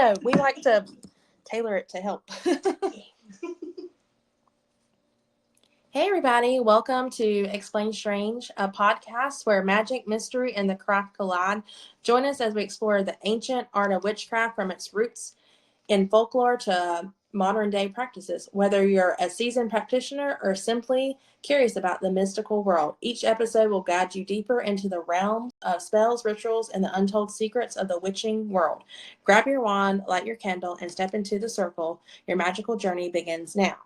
No, we like to tailor it to help. Hey, everybody. Welcome to Explain Strange, a podcast where magic, mystery, and the craft collide. Join us as we explore the ancient art of witchcraft from its roots in folklore to modern day practices. Whether you're a seasoned practitioner or simply curious about the mystical world, each episode will guide you deeper into the realm of spells, rituals, and the untold secrets of the witching world. Grab your wand, light your candle, and step into the circle. Your magical journey begins now.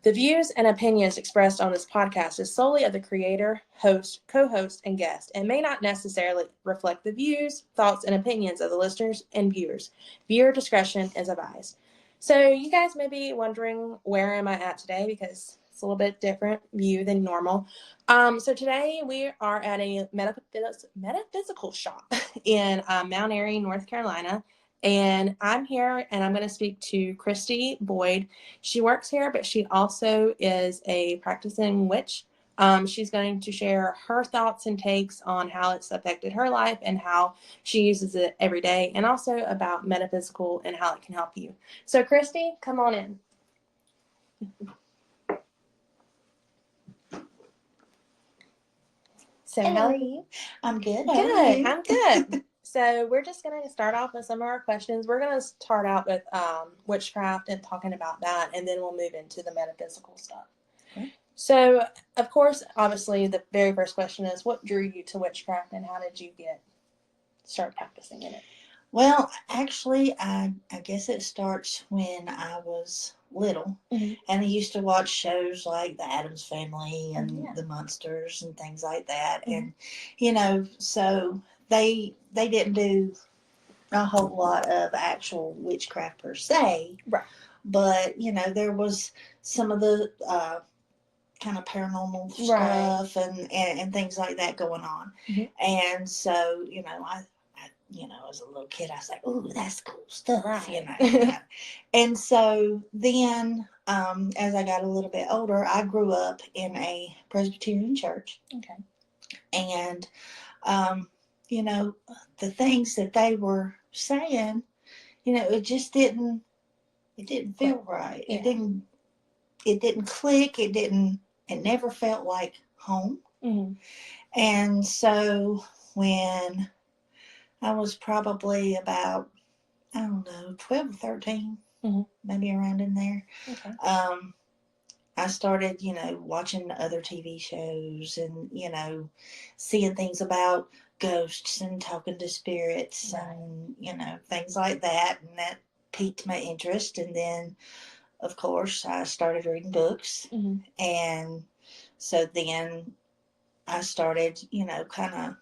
The views and opinions expressed on this podcast is solely of the creator, host, co-host, and guest, and may not necessarily reflect the views, thoughts, and opinions of the listeners and viewers. Viewer discretion is advised. So you guys may be wondering, where am I at today? Because it's a little bit different view than normal. So today we are at a metaphysical shop in Mount Airy, North Carolina. And I'm here and I'm going to speak to Christy Boyd. She works here, but she also is a practicing witch. She's going to share her thoughts and takes on how it's affected her life and how she uses it every day, and also about metaphysical and how it can help you. So, Christy, come on in. So, how are you? I'm good. Good. I'm good. So we're just going to start off with some of our questions. We're going to start out with witchcraft and talking about that, and then we'll move into the metaphysical stuff. Okay. So, of course, obviously, the very first question is, what drew you to witchcraft, and how did you start practicing in it? Well, actually, I guess it starts when I was little, and I used to watch shows like The Addams Family and The Munsters and things like that, and so they didn't do a whole lot of actual witchcraft per se, right? But there was some of the kind of paranormal stuff and things like that going on, and so as a little kid, I was like, "Ooh, that's cool stuff," right. And so then, as I got a little bit older, I grew up in a Presbyterian church. Okay. And, the things that they were saying, it just didn't feel right. Yeah. It didn't click. It never felt like home. And so when I was probably about, I don't know, 12 or 13, maybe around in there. Okay. I started, watching other TV shows and, seeing things about ghosts and talking to spirits and, things like that. And that piqued my interest. And then, of course, I started reading books. And so then I started, kind of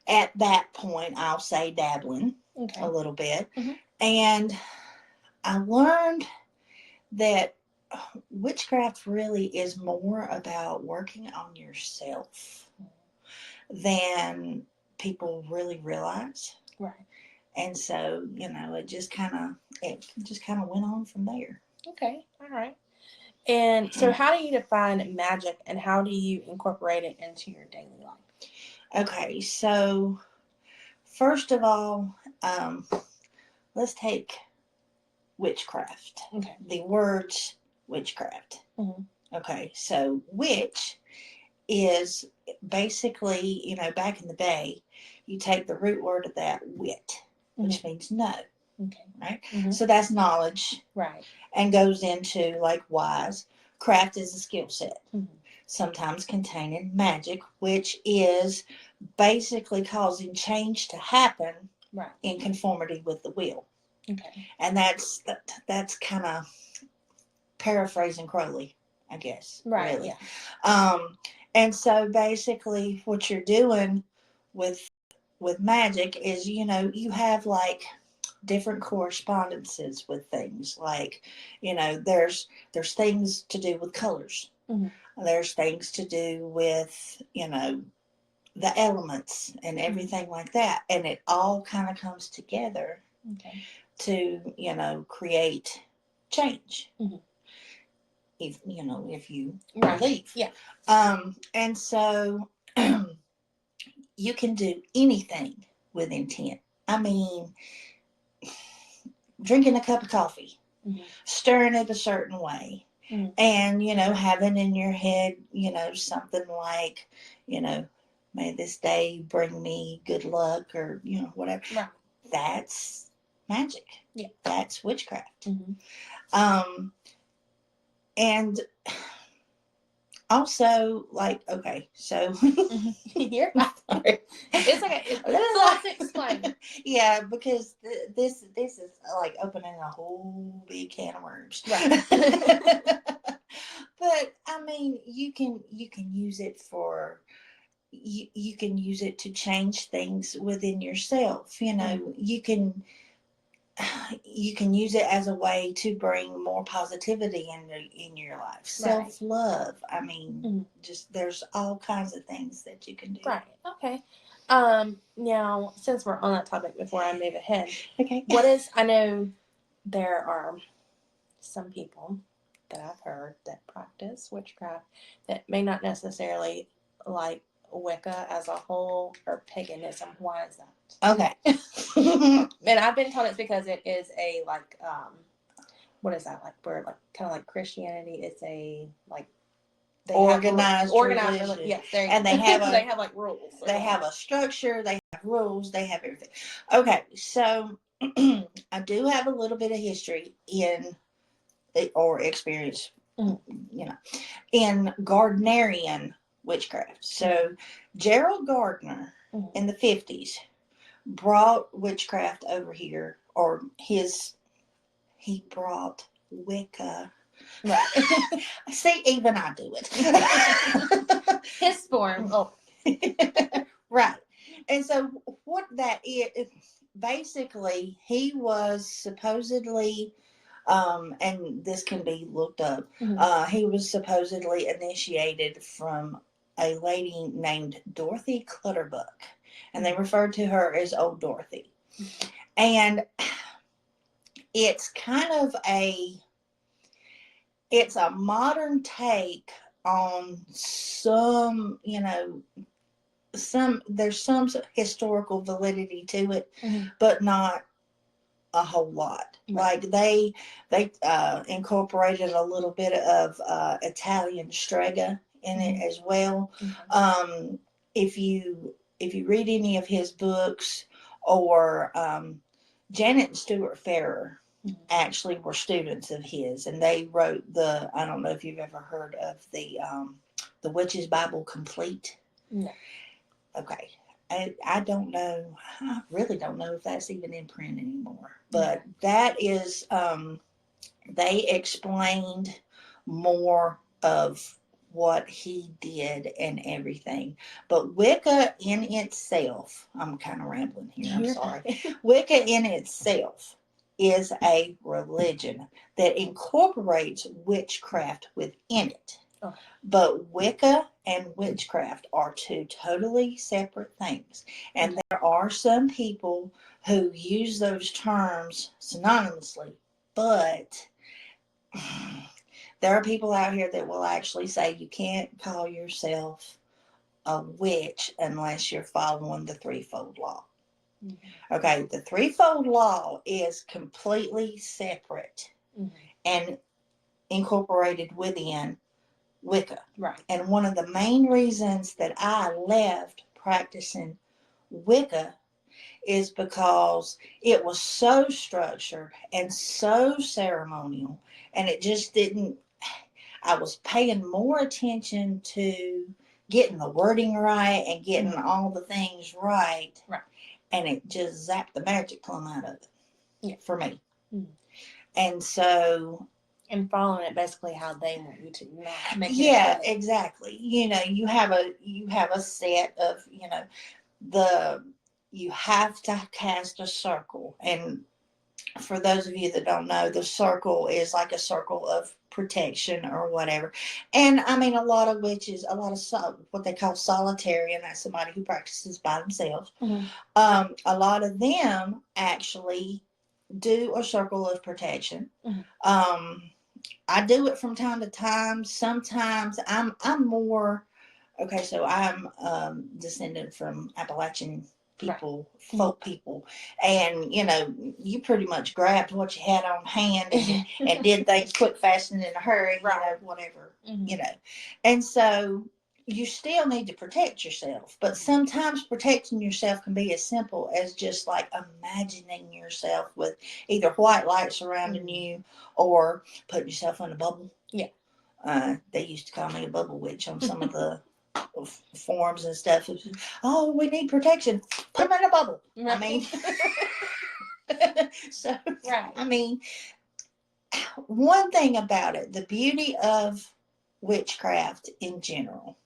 at that point, I'll say dabbling a little bit. And I learned that witchcraft really is more about working on yourself than people really realize. Right. And so, it just kind of went on from there. Okay. All right. And so how do you define magic, and how do you incorporate it into your daily life? Okay, so first of all, let's take witchcraft. Okay. The words witchcraft. Okay, so witch is basically, back in the day, you take the root word of that, wit, which means know. Okay. Right? So that's knowledge. Right. And goes into like wise. Craft is a skill set. Sometimes containing magic, which is basically causing change to happen in conformity with the will. Okay. And that's kind of paraphrasing Crowley, I guess. Right. Really. Yeah. And so basically what you're doing with magic is, you have like different correspondences with things. Like, there's things to do with colors. There's things to do with, the elements and everything like that. And it all kind of comes together to, create change. If you believe. Yeah. And so you can do anything with intent. I mean, drinking a cup of coffee, Mhm. stirring it a certain way, Mhm. and, having in your head, something like, you know, may this day bring me good luck, or, whatever. Right. That's magic. Yeah. That's witchcraft. Mm-hmm. And also, like, okay, so You're fine. It's okay. It's a lot to explain. Yeah, because this is like opening a whole big can of worms. Right. But I mean, you can use it for you can use it to change things within yourself. You can use it as a way to bring more positivity in your life. Right. Self-love. I mean, Mm-hmm. just there's all kinds of things that you can do. Right. Okay. Now, since we're on that topic, before I move ahead, Okay. I know there are some people that I've heard that practice witchcraft that may not necessarily like Wicca as a whole or paganism. Why is that? Okay. And I've been told it's because it is a what is that, like, where, like, kind of like Christianity, it's a, like, they organized organized religion. yes, there And they have they have like rules. they have a structure, they have rules, they have everything. Okay, so I do have a little bit of history or experience, Mm-hmm. in Gardnerian witchcraft. So Gerald Gardner Mm-hmm. in the 50s brought witchcraft over here, or he brought Wicca. Right. See, even I do it. His form. Oh. Right. And so what that is, basically, he was supposedly, and this can be looked up, Mm-hmm. he was supposedly initiated from a lady named Dorothy Clutterbuck, and they referred to her as Old Dorothy. Mm-hmm. And it's kind of it's a modern take on there's some historical validity to it, Mm-hmm. but not a whole lot. Right. Like they incorporated a little bit of Italian strega in it as well. Um, if you read any of his books, or Janet and Stuart Farrer actually were students of his, and they wrote I don't know if you've ever heard of the Witch's Bible Complete. No. Okay. I don't know. I really don't know if that's even in print anymore. But that is, they explained more of what he did and everything. But Wicca in itself, I'm kind of rambling here, I'm sorry. Wicca in itself is a religion that incorporates witchcraft within it. Oh. But Wicca and witchcraft are two totally separate things. And there are some people who use those terms synonymously, but there are people out here that will actually say you can't call yourself a witch unless you're following the threefold law. Mm-hmm. Okay, the threefold law is completely separate and incorporated within Wicca. Right. And one of the main reasons that I left practicing Wicca is because it was so structured and so ceremonial, and it just didn't. I was paying more attention to getting the wording right and getting all the things right. Right. And it just zapped the magic plumb out of it for me. Mm-hmm. And so, and following it basically how they want you to, not make it. Yeah, exactly. You have a set of, you have to cast a circle. And for those of you that don't know, the circle is like a circle of protection or whatever. And I mean, a lot of witches, what they call solitary, and that's somebody who practices by themselves. Mm-hmm. A lot of them actually do a circle of protection. Mm-hmm. I do it from time to time. Sometimes I'm more, okay, so I'm descended from Appalachian people, folk people, and you pretty much grabbed what you had on hand and did things quick, fast, and in a hurry, whatever, and so you still need to protect yourself, but sometimes protecting yourself can be as simple as just like imagining yourself with either white light surrounding you or putting yourself in a bubble. Yeah. They used to call me a bubble witch on some of the forums and stuff. Oh, we need protection. Put them in a bubble. Right. I mean, so right. I mean, one thing about it, the beauty of witchcraft in general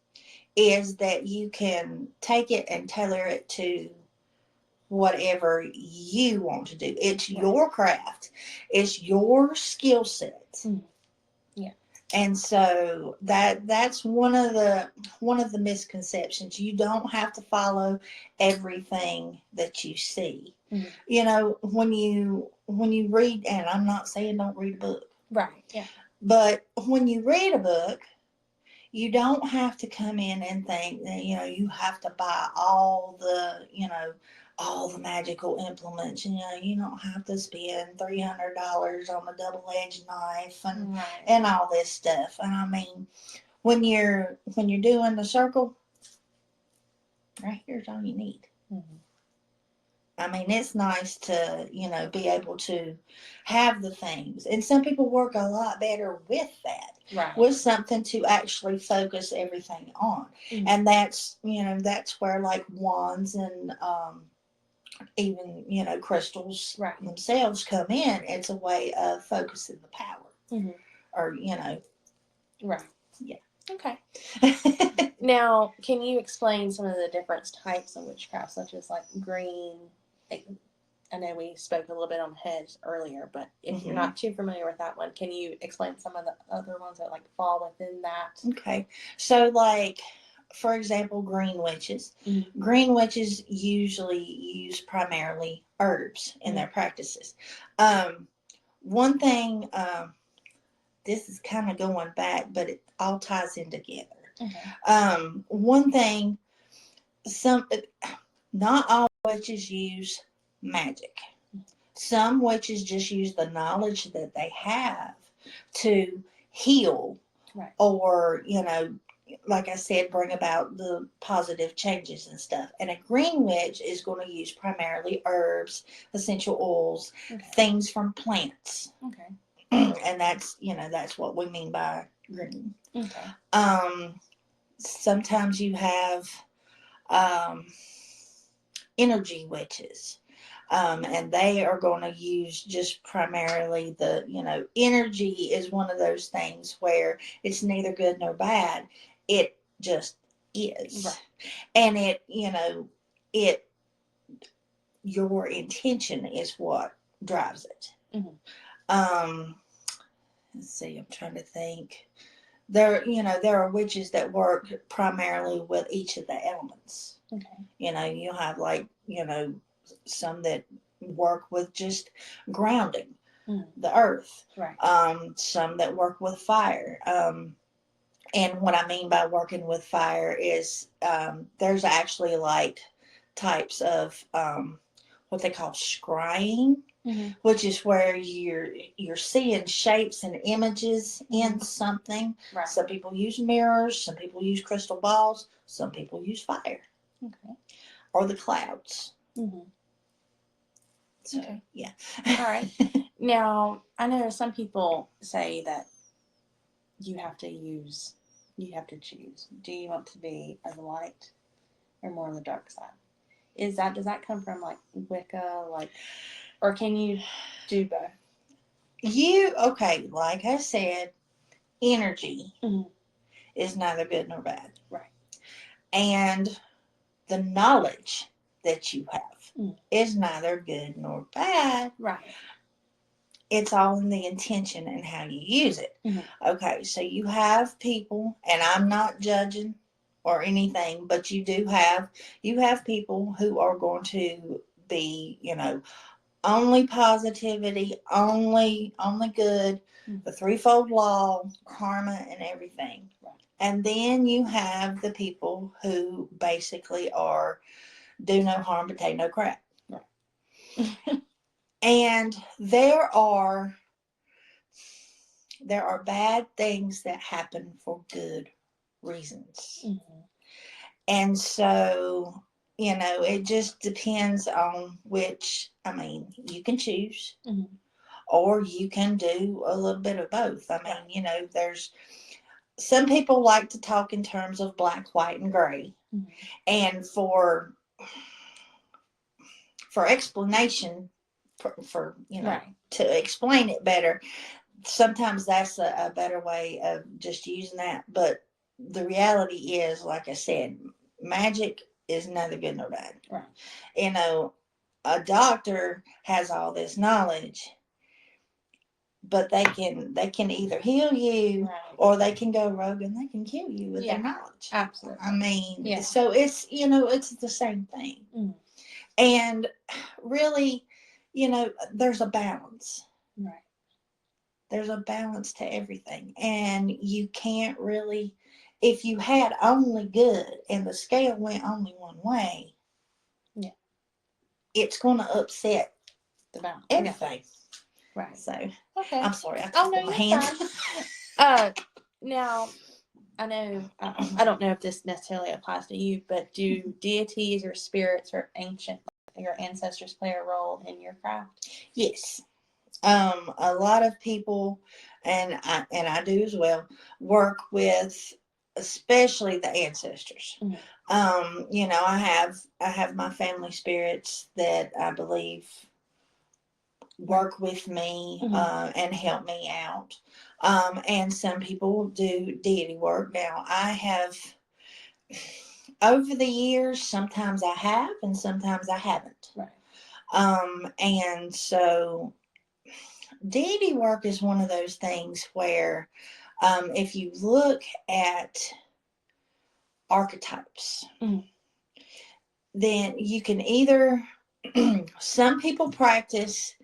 is that you can take it and tailor it to whatever you want to do. It's your craft. It's your skill set. Mm. Yeah. And so that's one of the misconceptions. You don't have to follow everything that you see. Mm. When you read, and I'm not saying don't read a book. Right. Yeah. But when you read a book, you don't have to come in and think that, you have to buy all the magical implements. You don't have to spend $300 on a double-edged knife and all this stuff. And I mean, when you're doing the circle, right here's all you need. Mm-hmm. I mean, it's nice to, be able to have the things. And some people work a lot better with that. Right. With something to actually focus everything on. Mm-hmm. And that's where like wands and even, crystals themselves come in. It's a way of focusing the power. Mm-hmm. Or, Right. Yeah. Okay. Now, can you explain some of the different types of witchcraft, such as like green? I know we spoke a little bit on hedge earlier, but if you're not too familiar with that one, can you explain some of the other ones that like fall within that? Okay. So like, for example, green witches. Mm-hmm. Green witches usually use primarily herbs in their practices. One thing, this is kind of going back, but it all ties in together. Okay. One thing, not all witches use magic. Some witches just use the knowledge that they have to heal, right, or, like I said, bring about the positive changes and stuff. And a green witch is going to use primarily herbs, essential oils, okay, things from plants. Okay. And that's what we mean by green. Okay. Sometimes you have energy witches. And they are going to use just primarily energy is one of those things where it's neither good nor bad. It just is. Right. And your intention is what drives it. Mm-hmm. Let's see, I'm trying to think. There are witches that work primarily with each of the elements. Okay. You have some that work with just grounding the earth. Right. Some that work with fire. And what I mean by working with fire is there's actually like types of what they call scrying. Mm-hmm. Which is where you're seeing shapes and images in something. Right. Some people use mirrors, some people use crystal balls, some people use fire. Okay. Or the clouds. Mm-hmm. So, okay. Yeah. All right. Now, I know some people say that you have to choose. Do you want to be of the light or more on the dark side? Does that come from like Wicca, or can you do both? Okay, like I said, energy is neither good nor bad. Right. And the knowledge that you have is neither good nor bad. Right. It's all in the intention and how you use it. Mm-hmm. Okay, so you have people, and I'm not judging or anything, but you have people who are going to be, only positivity, only good, the threefold law, karma, and everything. Right. And then you have the people who basically are do no harm, but take no crap. Right. And there are bad things that happen for good reasons. Mm-hmm. And so, it just depends on which, you can choose, Mm-hmm. or you can do a little bit of both. Right. There's some people like to talk in terms of black, white, and gray. Mm-hmm. And for explanation, for Right. to explain it better, sometimes that's a better way of just using that. But the reality is, like I said, magic is neither good nor bad. Right. A doctor has all this knowledge, but they can either heal you, Right. or they can go rogue and they can kill you with Yeah. their knowledge. Absolutely. Yeah. So it's the same thing. Mm. And really, there's a balance. Right. There's a balance to everything. And you can't really, if you had only good and the scale went only one way, yeah, it's going to upset the balance. everything. Yeah. Right. So, Okay. I'm sorry, I Oh talked no, with my you're hands. fine. Now, I know I don't know if this necessarily applies to you, but do deities or spirits or ancient your ancestors play a role in your craft? Yes. A lot of people, and I do as well, work with especially the ancestors. Mm-hmm. I have my family spirits that I believe work with me, Mm-hmm. and help me out. And some people do deity work. Now, I have, over the years, sometimes I have and sometimes I haven't. Right. And so deity work is one of those things where, if you look at archetypes, Mm-hmm. then you can either, some people practice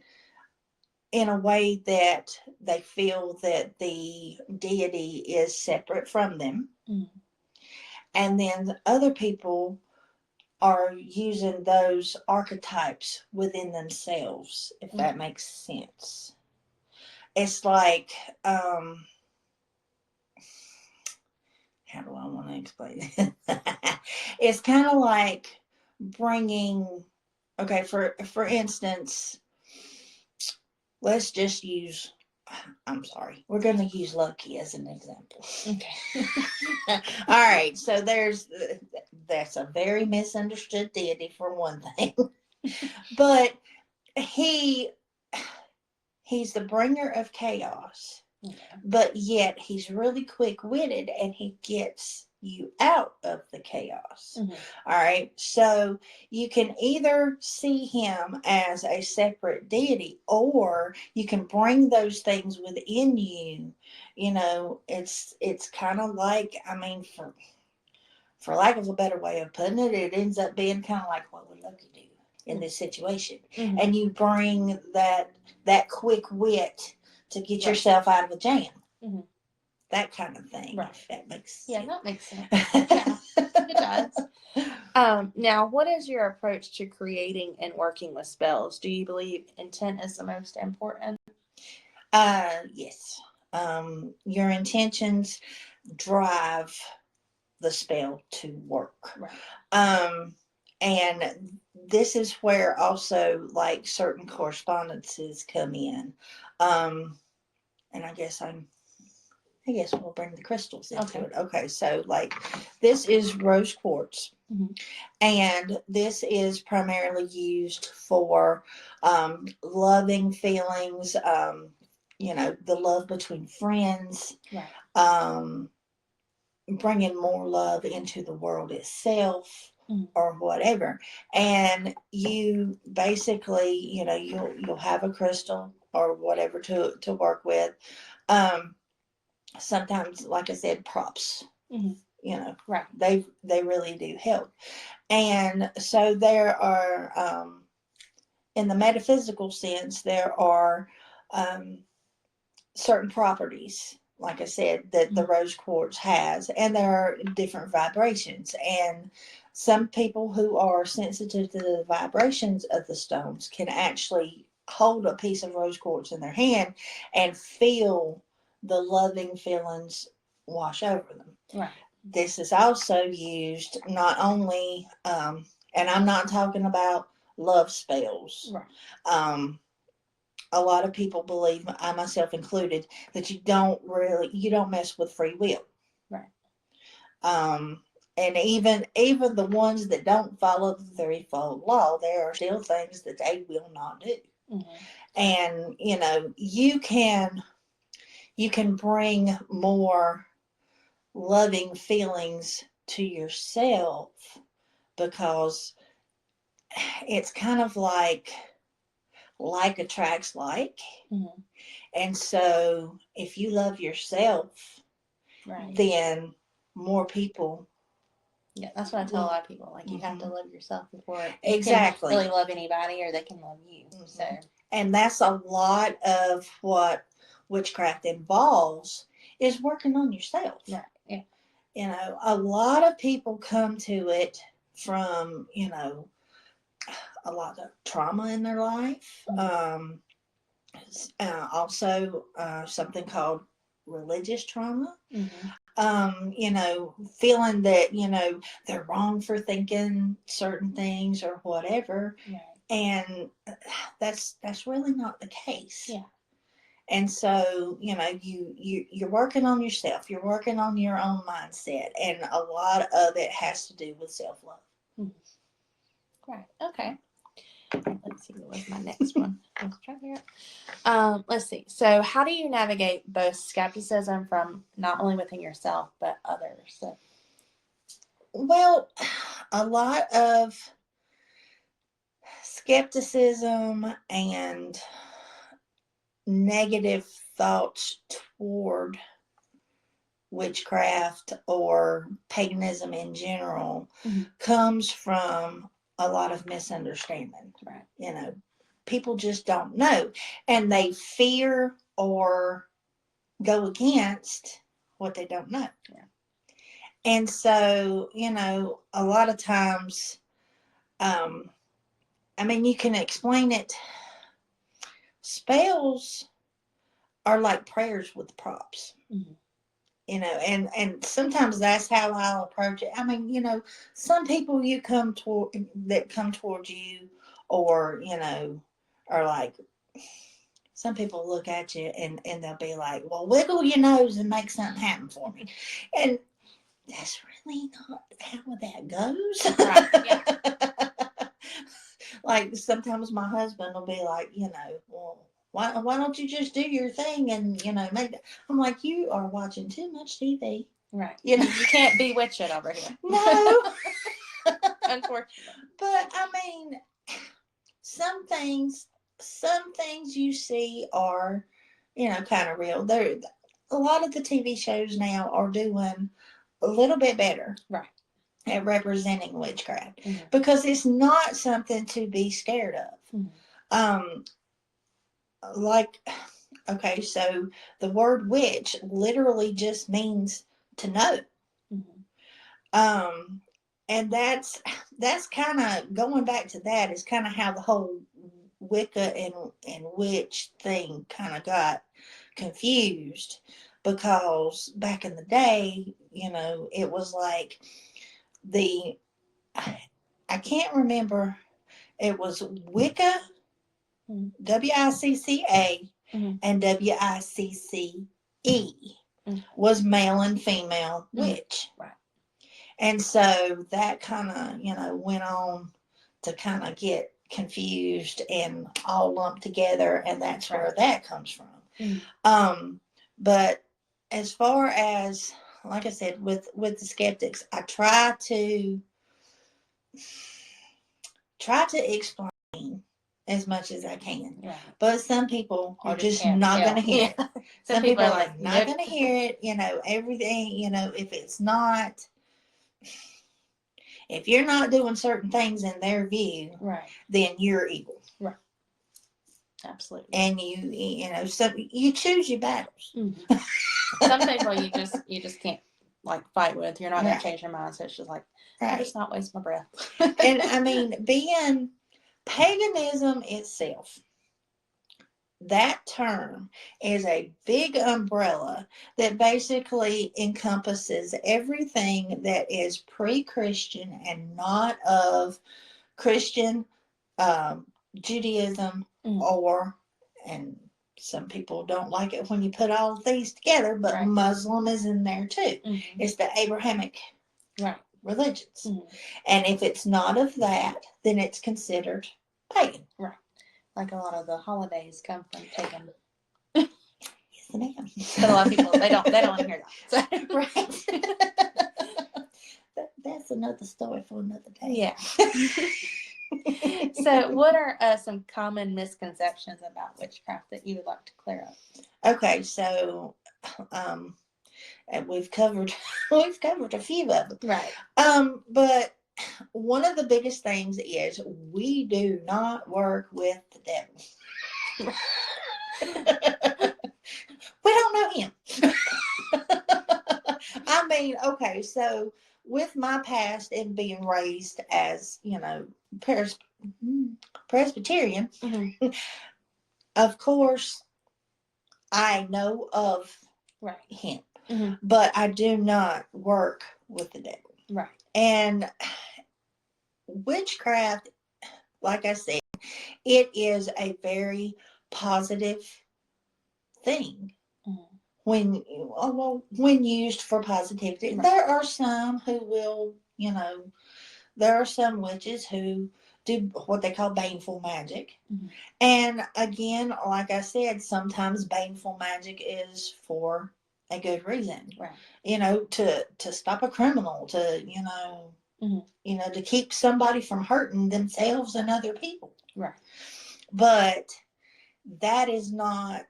in a way that they feel that the deity is separate from them. Mm-hmm. And then other people are using those archetypes within themselves, if Mm-hmm. that makes sense. It's like, how do I want to explain it? It's kind of like bringing, okay, for instance, let's just use, I'm sorry, we're going to use Loki as an example. Okay. All right, so that's a very misunderstood deity for one thing. But he he's the bringer of chaos. Okay. But yet he's really quick-witted and he gets you out of the chaos. Mm-hmm. All right, so you can either see him as a separate deity, or you can bring those things within you. It's kind of like, for lack of a better way of putting it, it ends up being kind of like, what would Loki do in this situation? Mm-hmm. And you bring that quick wit to get Right. yourself out of a jam. Mm-hmm. That kind of thing. Right. If that makes Yeah, sense. that makes sense. Yeah, it does. Now, what is your approach to creating and working with spells? Do you believe intent is the most important? Yes. Your intentions drive the spell to work. Right. And this is where also, like, certain correspondences come in. And I guess we'll bring the crystals into it. Okay, so like, this is rose quartz. Mm-hmm. And this is primarily used for loving feelings, the love between friends, Right. bringing more love into the world itself, Mm-hmm. or whatever. And you basically, you'll have a crystal or whatever to work with. Sometimes, like I said, props. Mm-hmm. Right. They really do help. And so there are, in the metaphysical sense, there are certain properties like I said, that the rose quartz has, and there are different vibrations. And some people who are sensitive to the vibrations of the stones can actually hold a piece of rose quartz in their hand and feel the loving feelings wash over them. Right. This is also used not only, and I'm not talking about love spells. Right. A lot of people believe, I myself included, that you don't mess with free will. Right. And even the ones that don't follow the threefold law, there are still things that they will not do. Mm-hmm. And you can bring more loving feelings to yourself, because it's kind of like attracts like. Mm-hmm. And so if you love yourself, Right. then more people. Yeah, that's what I tell a lot of people. Like, you have to love yourself before you Exactly. can really love anybody, or they can love you. Mm-hmm. So, and that's a lot of what witchcraft involves, is working on yourself. right. Yeah. A lot of people come to it from, a lot of trauma in their life. Mm-hmm. Also, something called religious trauma. Mm-hmm. Feeling that, they're wrong for thinking certain things or whatever. Right. And that's really not the case. Yeah. And so, you're working on yourself. You're working on your own mindset. And a lot of it has to do with self-love. Mm-hmm. Right. Okay. Let's see, what was my next one? Let's see. So, how do you navigate both skepticism from not only within yourself but others? So, well, a lot of skepticism and negative thoughts toward witchcraft or paganism in general comes from a lot of misunderstanding. Right. People just don't know, and they fear or go against what they don't know. Yeah. And so, a lot of times, you can explain it. Spells are like prayers with props. Mm-hmm. And sometimes that's how I'll approach it. Some people that come towards you, or, are like, some people look at you and they'll be like, well, wiggle your nose and make something happen for me. And that's really not how that goes. Right. Yeah. Like, sometimes my husband will be like, well, why don't you just do your thing and, make that. I'm like, you are watching too much TV. Right. You can't bewitch it over here. No. Unfortunately. But, some things you see are, kind of real. A lot of the TV shows now are doing a little bit better. Right. At representing witchcraft. Mm-hmm. Because it's not something to be scared of. Mm-hmm. Okay, so the word witch literally just means to know. Mm-hmm. And that's kind of, going back to that, is kind of how the whole Wicca and witch thing kind of got confused, because back in the day, it was like I can't remember, it was Wicca, Wicca, and Wicce was male and female witch. Right. And so that kind of, went on to kind of get confused and all lumped together, and that's where that comes from. But as far as, like I said, with the skeptics, I try to explain as much as I can. Right. But some people are just not going to hear it. Some people are like, not going to hear it. Everything, if you're not doing certain things in their view, right, then you're evil. Right. Absolutely. And so you choose your battles. Mm-hmm. Some people you just can't like fight with. You're not going Right. to change your mind. So it's just like, I'll Right. just not waste my breath. And I mean, being paganism itself, that term is a big umbrella that basically encompasses everything that is pre-Christian and not of Christian, um, Judaism, or, and some people don't like it when you put all of these together, but Right. Muslim is in there too. It's the Abrahamic religions. And if it's not of that, then it's considered pagan. Right. Like a lot of the holidays come from pagan. Yes, ma'am. But a lot of people they don't want to hear that. So. Right. That's another story for another day. Yeah. So, what are some common misconceptions about witchcraft that you would like to clear up? Okay, so and we've covered a few of them. Right. But one of the biggest things is we do not work with the devil. We don't know him. I mean, okay, so with my past and being raised as, Presbyterian, of course, I know of him, but I do not work with the devil. Right. And witchcraft, like I said, it is a very positive thing. When used for positivity. Right. There are some who will, there are some witches who do what they call baneful magic. And again, like I said, sometimes baneful magic is for a good reason. Right. To stop a criminal, to to keep somebody from hurting themselves and other people. Right. But that is not,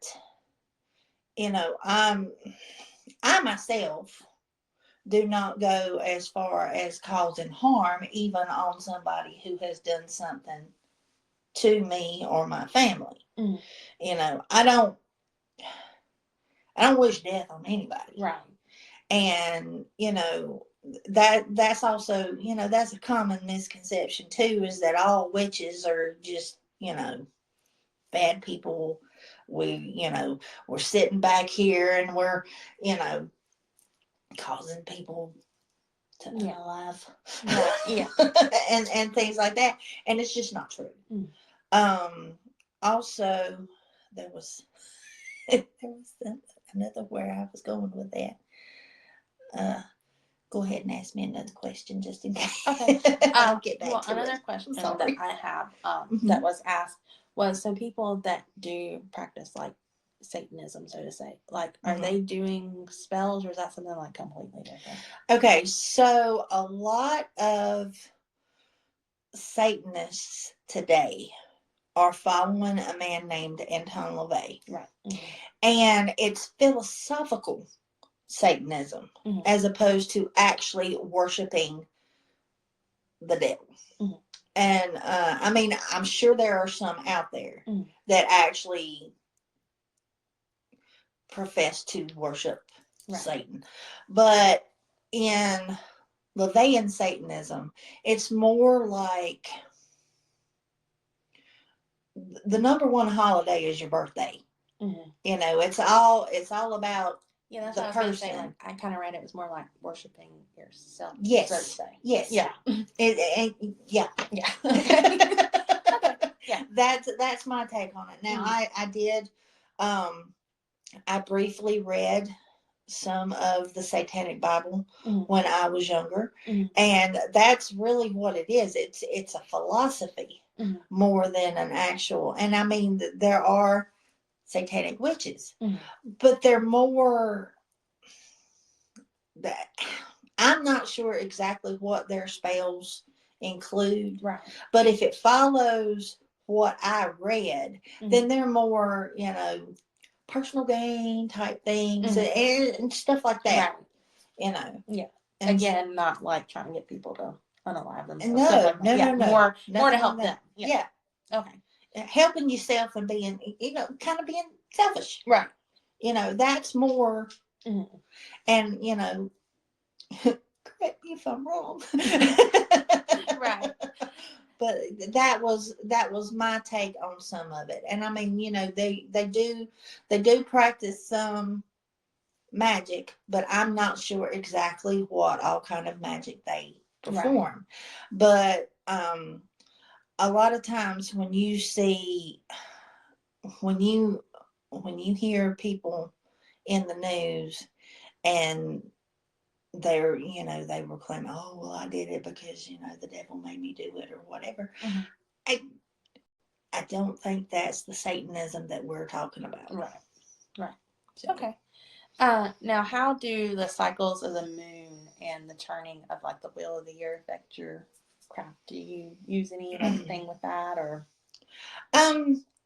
I myself do not go as far as causing harm even on somebody who has done something to me or my family. I don't wish death on anybody. Right. And that's also, that's a common misconception too, is that all witches are just, bad people. We're sitting back here and we're, causing people to unalive. Yeah. and things like that. And it's just not true. Also, there was another where I was going with that. Go ahead and ask me another question just in case. Okay. I'll get back to another it. question that I have that was asked was, so people that do practice like Satanism, so to say, like, are they doing spells, or is that something like completely different? Okay, so a lot of Satanists today are following a man named Anton LaVey. Right. And it's philosophical Satanism as opposed to actually worshiping the devil. And I mean, I'm sure there are some out there that actually profess to worship Satan. But in LaVeyan Satanism, it's more like the number one holiday is your birthday. It's all about that's the what I was going to say. Like, I kind of read it was more like worshiping yourself. Yes. So to say. Yes. Yeah. Yeah. Yeah. Okay. Yeah. That's my take on it. Now, I did, I briefly read some of the Satanic Bible when I was younger, and that's really what it is. It's a philosophy more than an actual. And I mean, there are Satanic witches, but they're more that I'm not sure exactly what their spells include. Right. But if it follows what I read, then they're more, personal gain type things and stuff like that. Right. Yeah. And again, not like trying to get people to unalive themselves. No, like no, yeah, no. More to help them. Yeah. Okay. Helping yourself and being, kind of being selfish. Right. That's more Mm-hmm. And, correct me if I'm wrong. Right. But that was my take on some of it. And I mean, they do practice some magic, but I'm not sure exactly what all kind of magic they Right. perform. But a lot of times when you when you hear people in the news and they were claiming, oh well, I did it because the devil made me do it or whatever. Mm-hmm. I I don't think that's the Satanism that we're talking about. Right. Right. So, Okay. Now, how do the cycles of the moon and the turning of like the wheel of the year affect your craft? Do you use anything with that, or?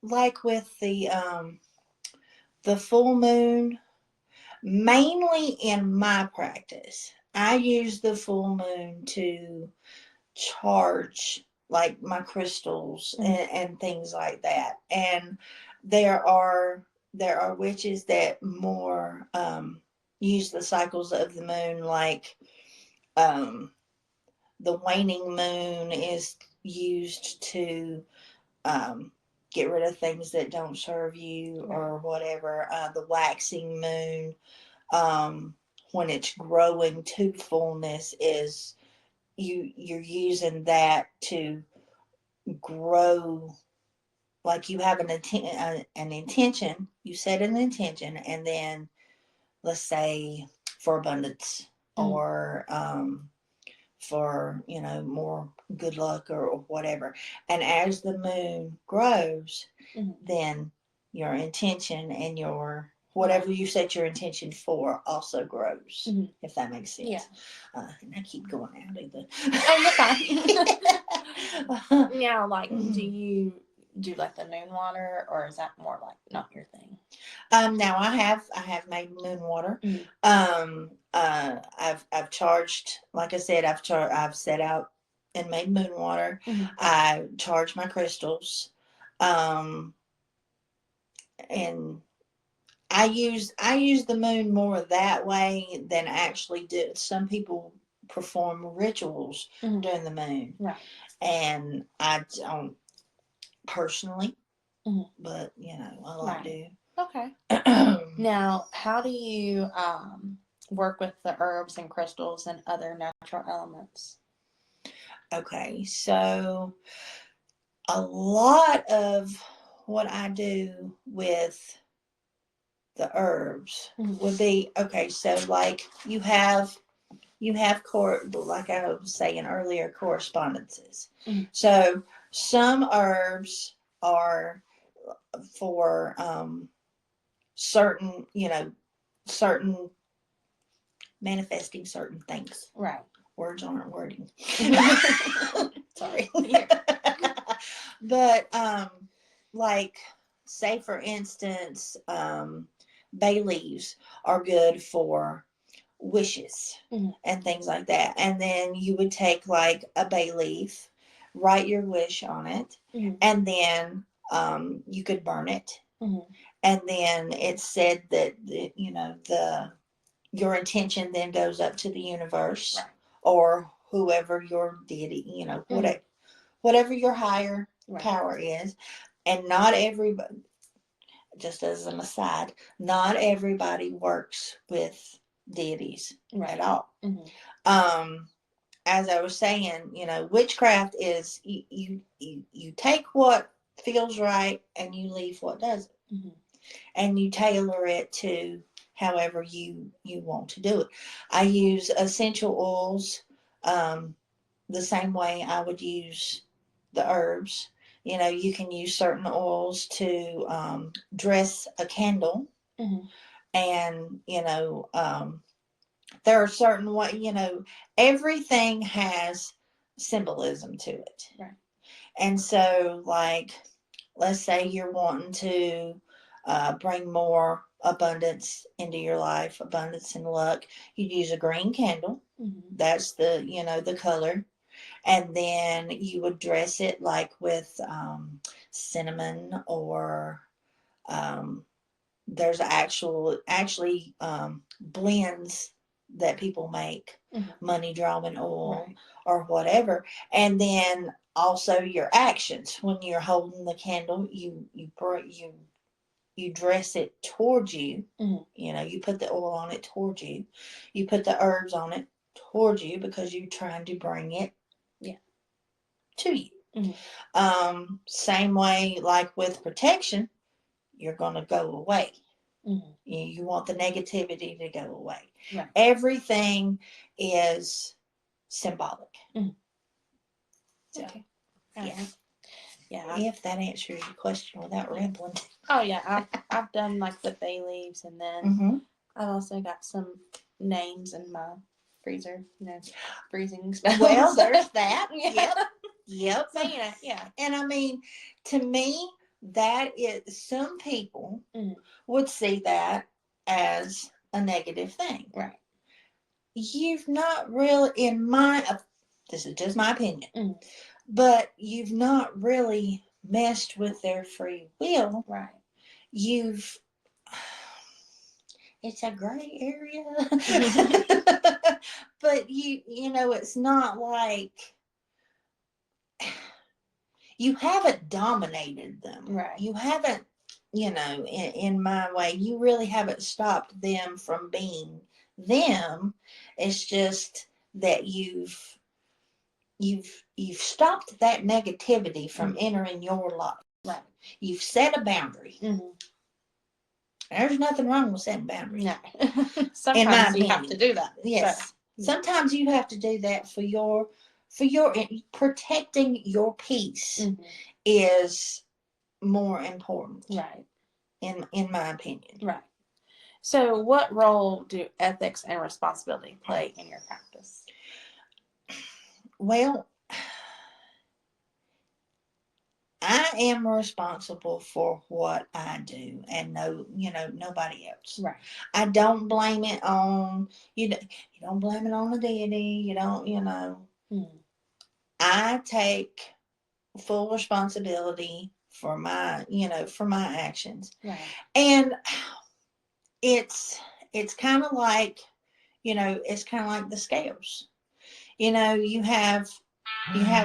like with the full moon, mainly in my practice, I use the full moon to charge like my crystals Mm-hmm. and things like that. And there are witches that more use the cycles of the moon, like um, the waning moon is used to um, get rid of things that don't serve you or whatever. The waxing moon, um, when it's growing to fullness, is you're using that to grow. Like you have an intention, you set an intention, and then let's say for abundance, Mm-hmm. or for more good luck, or whatever. And as the moon grows, Mm-hmm. then your intention and your Right. whatever you set your intention for also grows. Mm-hmm. If that makes sense. Yeah. And I keep going out of the Oh, you're fine. Now, like, do you do like the moon water, or is that more like not your thing? Now I have made moon water. Mm-hmm. I've charged, like I said, I've set out and made moon water. Mm-hmm. I charge my crystals, um, and I use the moon more that way than actually do. Some people perform rituals Mm-hmm. during the moon, Right. and I don't personally, Mm-hmm. but a lot Right. do. Okay. Now, how do you work with the herbs and crystals and other natural elements? Okay, so a lot of what I do with the herbs Mm-hmm. would be okay. So like like I was saying earlier, correspondences. Mm-hmm. So some herbs are for certain certain manifesting certain things. Right. Words aren't wording. Mm-hmm. Sorry. Yeah. But like say for instance, bay leaves are good for wishes Mm-hmm. and things like that. And then you would take like a bay leaf, write your wish on it, Mm-hmm. and then you could burn it. Mm-hmm. And then it's said that the your intention then goes up to the universe, Right. or whoever your deity, Mm-hmm. whatever your higher Right. power is. And not everybody, just as an aside, not everybody works with deities Right. at all. Mm-hmm. Um, as I was saying, witchcraft is you take what feels right and you leave what doesn't, Mm-hmm. and you tailor it to however you want to do it. I use essential oils, um, the same way I would use the herbs. You can use certain oils to dress a candle, Mm-hmm. and there are certain way. Everything has symbolism to it. Right. And so, like, let's say you're wanting to bring more abundance into your life, abundance and luck. You'd use a green candle. Mm-hmm. That's the color. And then you would dress it like with cinnamon, or um, there's actually blends that people make, money drawing oil, Right. or whatever. And then also your actions when you're holding the candle, you dress it towards you. You know, you put the oil on it towards you. You put the herbs on it towards you because you're trying to bring it to you. Same way, like with protection, you're going to go away. You want the negativity to go away. Right. Everything is symbolic. So, Okay. yeah. Yeah. If that answers your question without rambling. Oh yeah, I've done like the bay leaves, and then I've also got some names in my freezer. You know, freezing spells. Well, there's that. Yeah. Yep. So yeah. And I mean, to me, that is, some people would see that as a negative thing. Right. You've not really, this is just my opinion, but you've not really messed with their free will. Right. It's a gray area. But you know, it's not like you haven't dominated them. Right. You haven't, you know, in my way, you really haven't stopped them from being them. It's just that you've stopped that negativity from entering your life. Right. You've set a boundary. There's nothing wrong with setting boundaries. No. Sometimes you have to do that. Yes. So, sometimes you have to do that for your protecting your peace is more important. Right. In my opinion. Right. So what role do ethics and responsibility play in your practice? Well, I am responsible for what I do, and nobody else. Right. I don't blame it on you. You don't blame it on the deity. You don't. I take full responsibility for my actions. Right. And it's kind of like, it's kind of like the scales. You have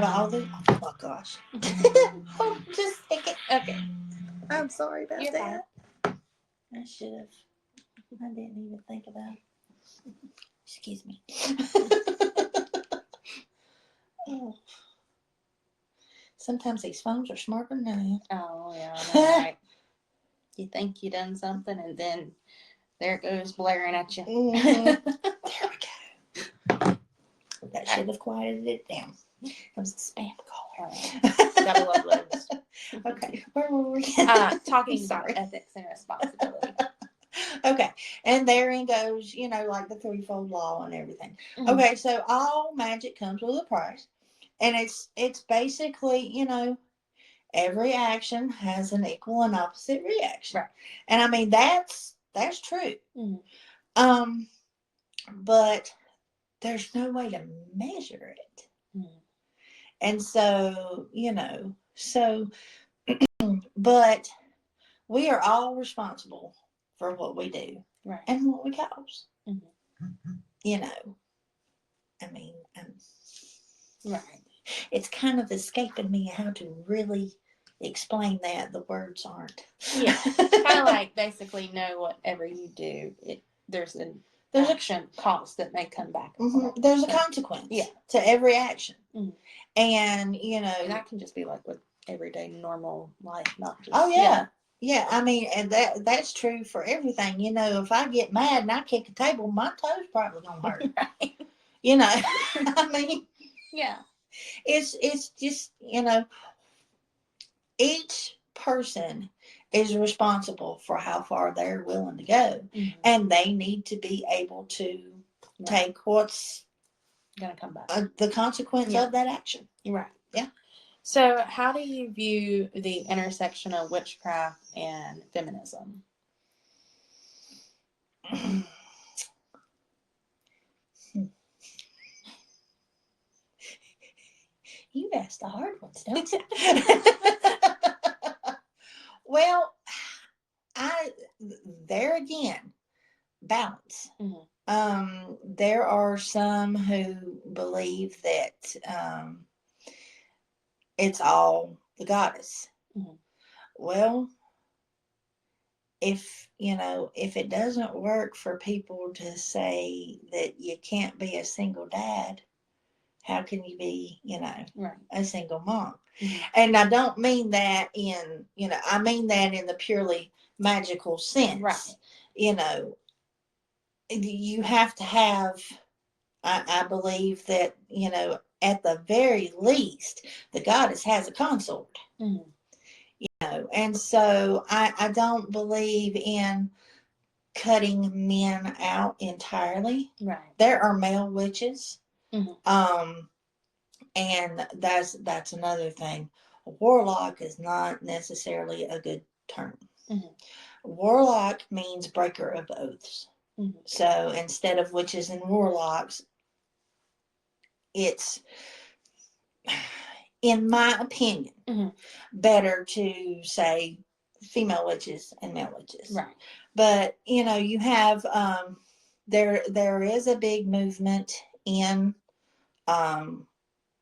all the, oh my gosh. Oh, just a second. Okay. I'm sorry about You're that. I should have. I didn't even think about it. Excuse me. Oh. Sometimes these phones are smarter than I am. Oh, yeah, I know, right? You think you done something, and then there it goes blaring at you. There we go. That should have quieted it down. It was a spam caller. Gotta love those. Okay, where were we? Talking about ethics and responsibility. Okay, and therein goes, like the threefold law and everything. Okay, so all magic comes with a price, and it's basically, every action has an equal and opposite reaction. Right. And I mean that's true. But there's no way to measure it. And so, but we are all responsible for what we do, right, and what we cause. I mean, right. It's kind of escaping me how to really explain that. The words aren't. Yeah, kind of like basically know whatever you do, there's an action cost that may come back. There's a consequence to every action. And, and that can just be like with everyday normal life, not just. Oh, yeah. Yeah, I mean, and that's true for everything. If I get mad and I kick a table, my toes probably gonna hurt. Right. I mean, yeah. It's just, each person is responsible for how far they're willing to go. And they need to be able to take what's going to come back. The consequence of that action. Right. Yeah. So how do you view the intersection of witchcraft and feminism? You ask the hard ones, don't you? Well, again, balance. Mm-hmm. There are some who believe that it's all the goddess. Mm-hmm. Well, if it doesn't work for people to say that you can't be a single dad, how can you be, Right. a single mom? Mm-hmm. And I don't mean that I mean that in the purely magical sense. Right. You have to have, I believe that, at the very least, the goddess has a consort. Mm-hmm. And so I don't believe in cutting men out entirely. Right. There are male witches. Mm-hmm. And that's another thing. Warlock is not necessarily a good term. Mm-hmm. Warlock means breaker of oaths. Mm-hmm. So instead of witches and warlocks, it's, in my opinion, Mm-hmm. better to say female witches and male witches. Right. But you have, there is a big movement in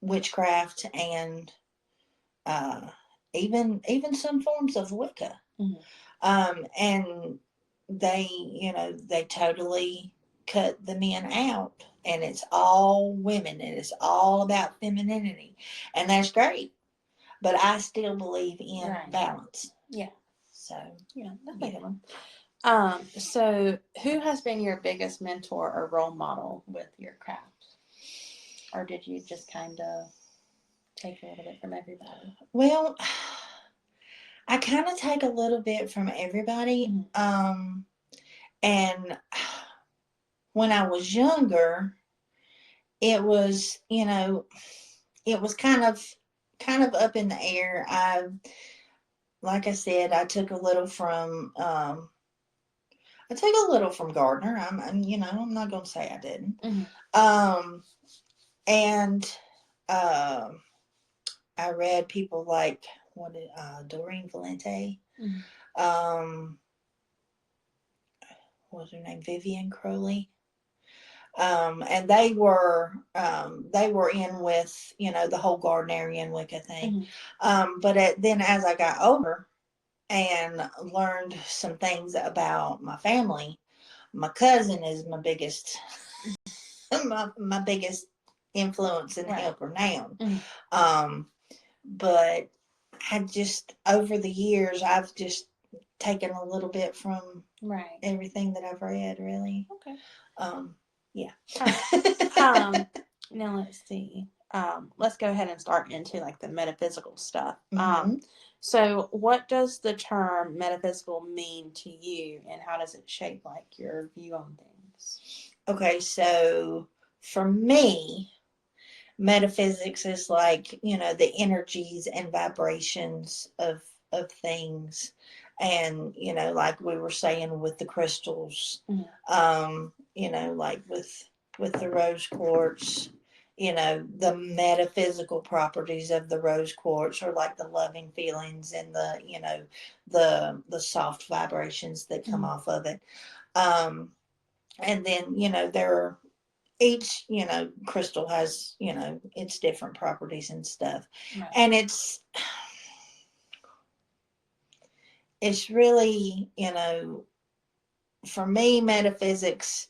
witchcraft and uh, even some forms of Wicca. And they totally cut the men out, and it's all women, and it's all about femininity, and that's great. But I still believe in Right. balance. Yeah. So Yeah, that's a yeah. good one. So who has been your biggest mentor or role model with your craft? Or did you just kind of take a little bit from everybody? Well, I kind of take a little bit from everybody. Mm-hmm. And when I was younger, it was, it was kind of up in the air. Like I said, I took a little from Gardner. I'm not going to say I didn't. Mm-hmm. Um, and I read people like Doreen Valente. Mm-hmm. Um, what was her name? Vivian Crowley. And they were in with the whole Gardnerian Wicca thing. But then as I got older and learned some things about my family, my cousin is my biggest my biggest influence and helper now. Um, but I just over the years I've just taken a little bit from everything that I've read, really. Okay. Yeah. Now let's see. Let's go ahead and start into like the metaphysical stuff. Mm-hmm. So what does the term metaphysical mean to you, and how does it shape like your view on things? Okay, so for me, metaphysics is like the energies and vibrations of things, and like we were saying with the crystals, like with the rose quartz, the metaphysical properties of the rose quartz are like the loving feelings and the soft vibrations that come off of it. And then there are each crystal has its different properties and stuff. Right. And it's really for me, metaphysics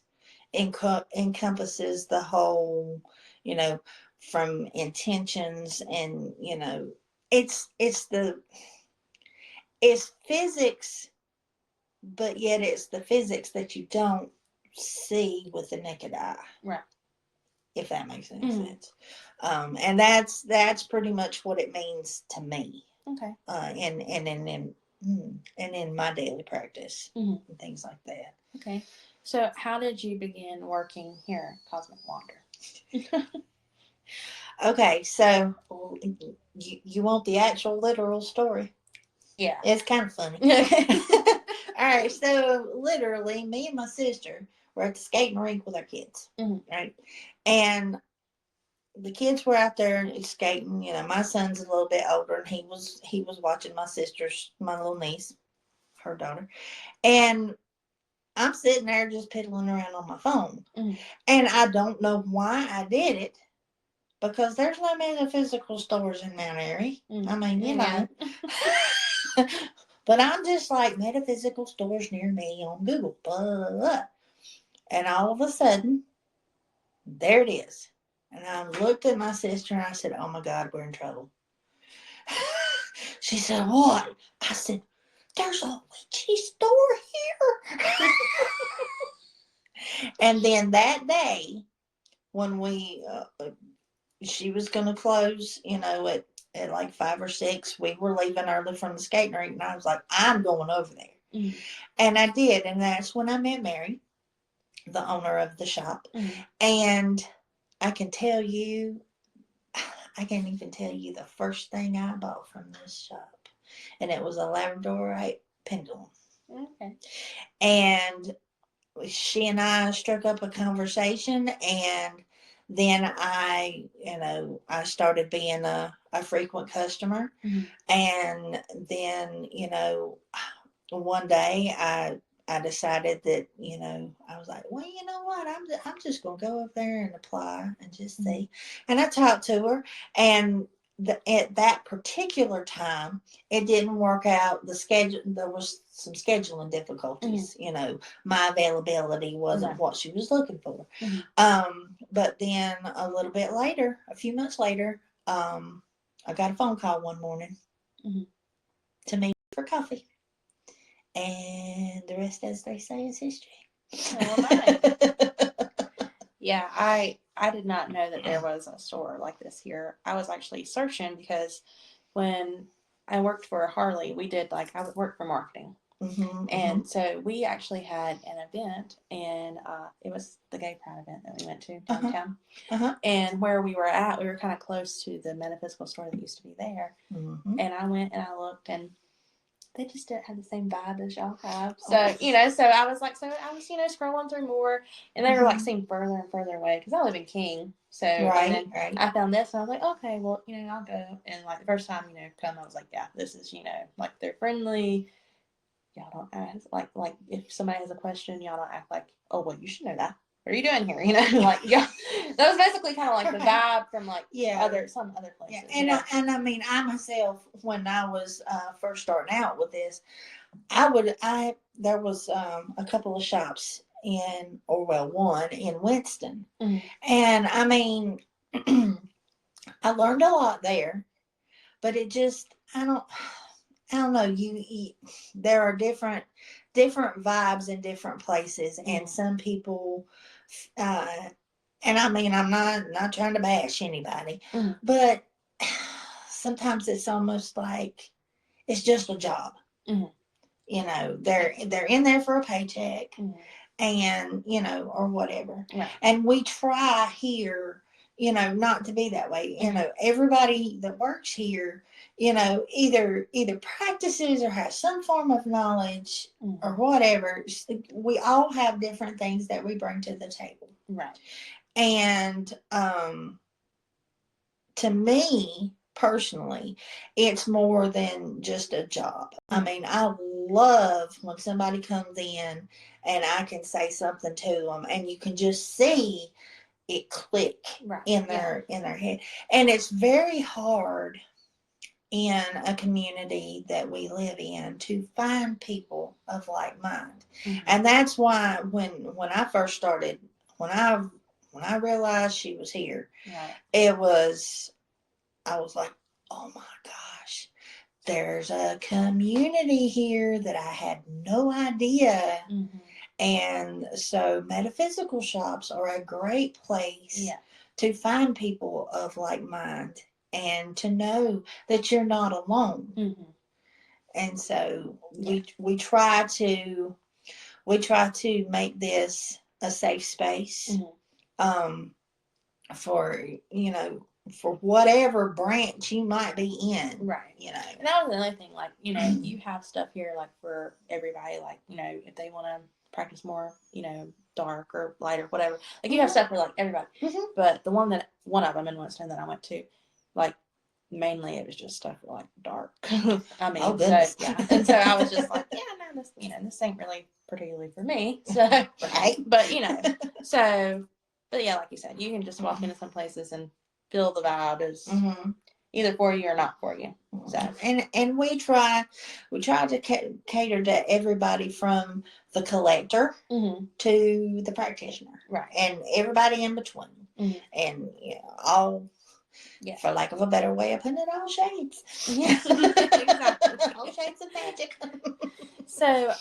encompasses the whole, from intentions, and it's physics, but yet it's the physics that you don't see with the naked eye. Right. If that makes any sense. And that's pretty much what it means to me. Okay. And in my daily practice and things like that. Okay. So how did you begin working here at Cosmic Wander? Okay, so you want the actual literal story? Yeah. It's kind of funny. All right, so literally, me and my sister were at the skating rink with our kids, right? And the kids were out there skating. My son's a little bit older, and he was watching my little niece, her daughter, and I'm sitting there just piddling around on my phone. Mm. And I don't know why I did it because there's no metaphysical stores in Mount Airy. Mm. I mean, you Yeah. know. But I'm just like metaphysical stores near me on Google. Blah, blah, blah. And all of a sudden, there it is. And I looked at my sister and I said, "Oh my God, we're in trouble." She said, "What?" I said, "There's a witchy store here." And then that day, when she was going to close, at like 5 or 6, we were leaving early from the skating rink, and I was like, "I'm going over there." Mm. And I did, and that's when I met Mary, the owner of the shop. Mm. And I can tell you, I can't even tell you the first thing I bought from this shop, and it was a Labradorite pendulum. Okay. And she and I struck up a conversation, and then I started being a frequent customer. Mm-hmm. And then, one day I decided that, I was like, well, you know what? I'm just going to go up there and apply and just Mm-hmm. see. And I talked to her, and at that particular time, it didn't work out. The schedule, there was some scheduling difficulties. My availability wasn't Right. what she was looking for. Mm-hmm. But then a little bit later, a few months later, I got a phone call one morning Mm-hmm. to meet for coffee. And the rest, as they say, is history. Oh, nice. Yeah, I did not know that there was a store like this here. I was actually searching because when I worked for Harley, we did I would work for marketing. Mm-hmm, And so we actually had an event, and it was the Gay Pride event that we went to downtown. uh-huh. And where we were at, we were kind of close to the metaphysical store that used to be there. Mm-hmm. And I went and I looked, and they just didn't have the same vibe as y'all have. So, Oh. so I was scrolling through more, and they were seemed further and further away because I live in King. So, and then Right. I found this, and I was like, okay, well, I'll go. And the first time, come, I was like, yeah, this is, they're friendly. Y'all don't ask, like if somebody has a question, y'all don't act like, oh, well, you should know that. What are you doing here? Yeah. That was basically kind of like the vibe from some other places. Yeah. And I mean, I myself, when I was first starting out with this, there was a couple of shops one in Winston. Mm-hmm. And I mean, I learned a lot there, but it just, I don't know. There are different vibes in different places, and some people, uh, and I mean, I'm not trying to bash anybody, but sometimes it's almost like it's just a job. Mm-hmm. They're in there for a paycheck, and or whatever. Right. And we try here, not to be that way. Everybody that works here, either practices or has some form of knowledge or whatever. We all have different things that we bring to the table. Right. And to me personally, it's more than just a job. I mean, I love when somebody comes in and I can say something to them and you can just see it click in their head. And it's very hard in a community that we live in to find people of like mind. And that's why when I first started, when I realized she was here, it was, I was like, oh my gosh, there's a community here that I had no idea. And so metaphysical shops are a great place to find people of like mind and to know that you're not alone. And so we try to make this a safe space. For for whatever branch you might be in. Right. And that was another thing, you have stuff here for everybody, if they want to practice more, dark or light or whatever. You have stuff for everybody. But one of them in Winston that I went to, mainly it was just stuff like dark. I mean, Oh, goodness. so yeah, and so I was just like, yeah, no, this, this ain't really particularly for me. So, Right. but so, but yeah, like you said, you can just walk into some places and feel the vibe is either for you or not for you. So, and we try to cater to everybody from the collector to the practitioner, right, and everybody in between, and all. Yeah. For lack of a better way of putting it, all shades. Yeah, exactly. All shades of magic. So,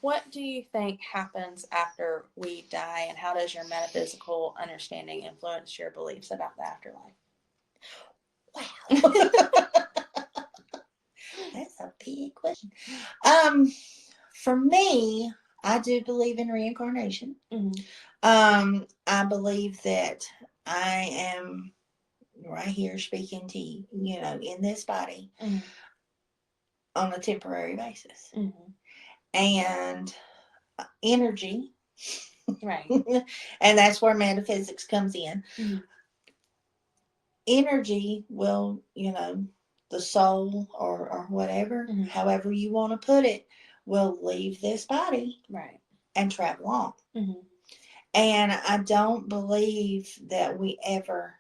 what do you think happens after we die, and how does your metaphysical understanding influence your beliefs about the afterlife? Wow. That's a big question. For me, I do believe in reincarnation. I believe that I am right here speaking to you, in this body on a temporary basis. And energy, right, and that's where metaphysics comes in. Energy will, the soul or whatever, however you want to put it, will leave this body, right, and travel on. And I don't believe that we ever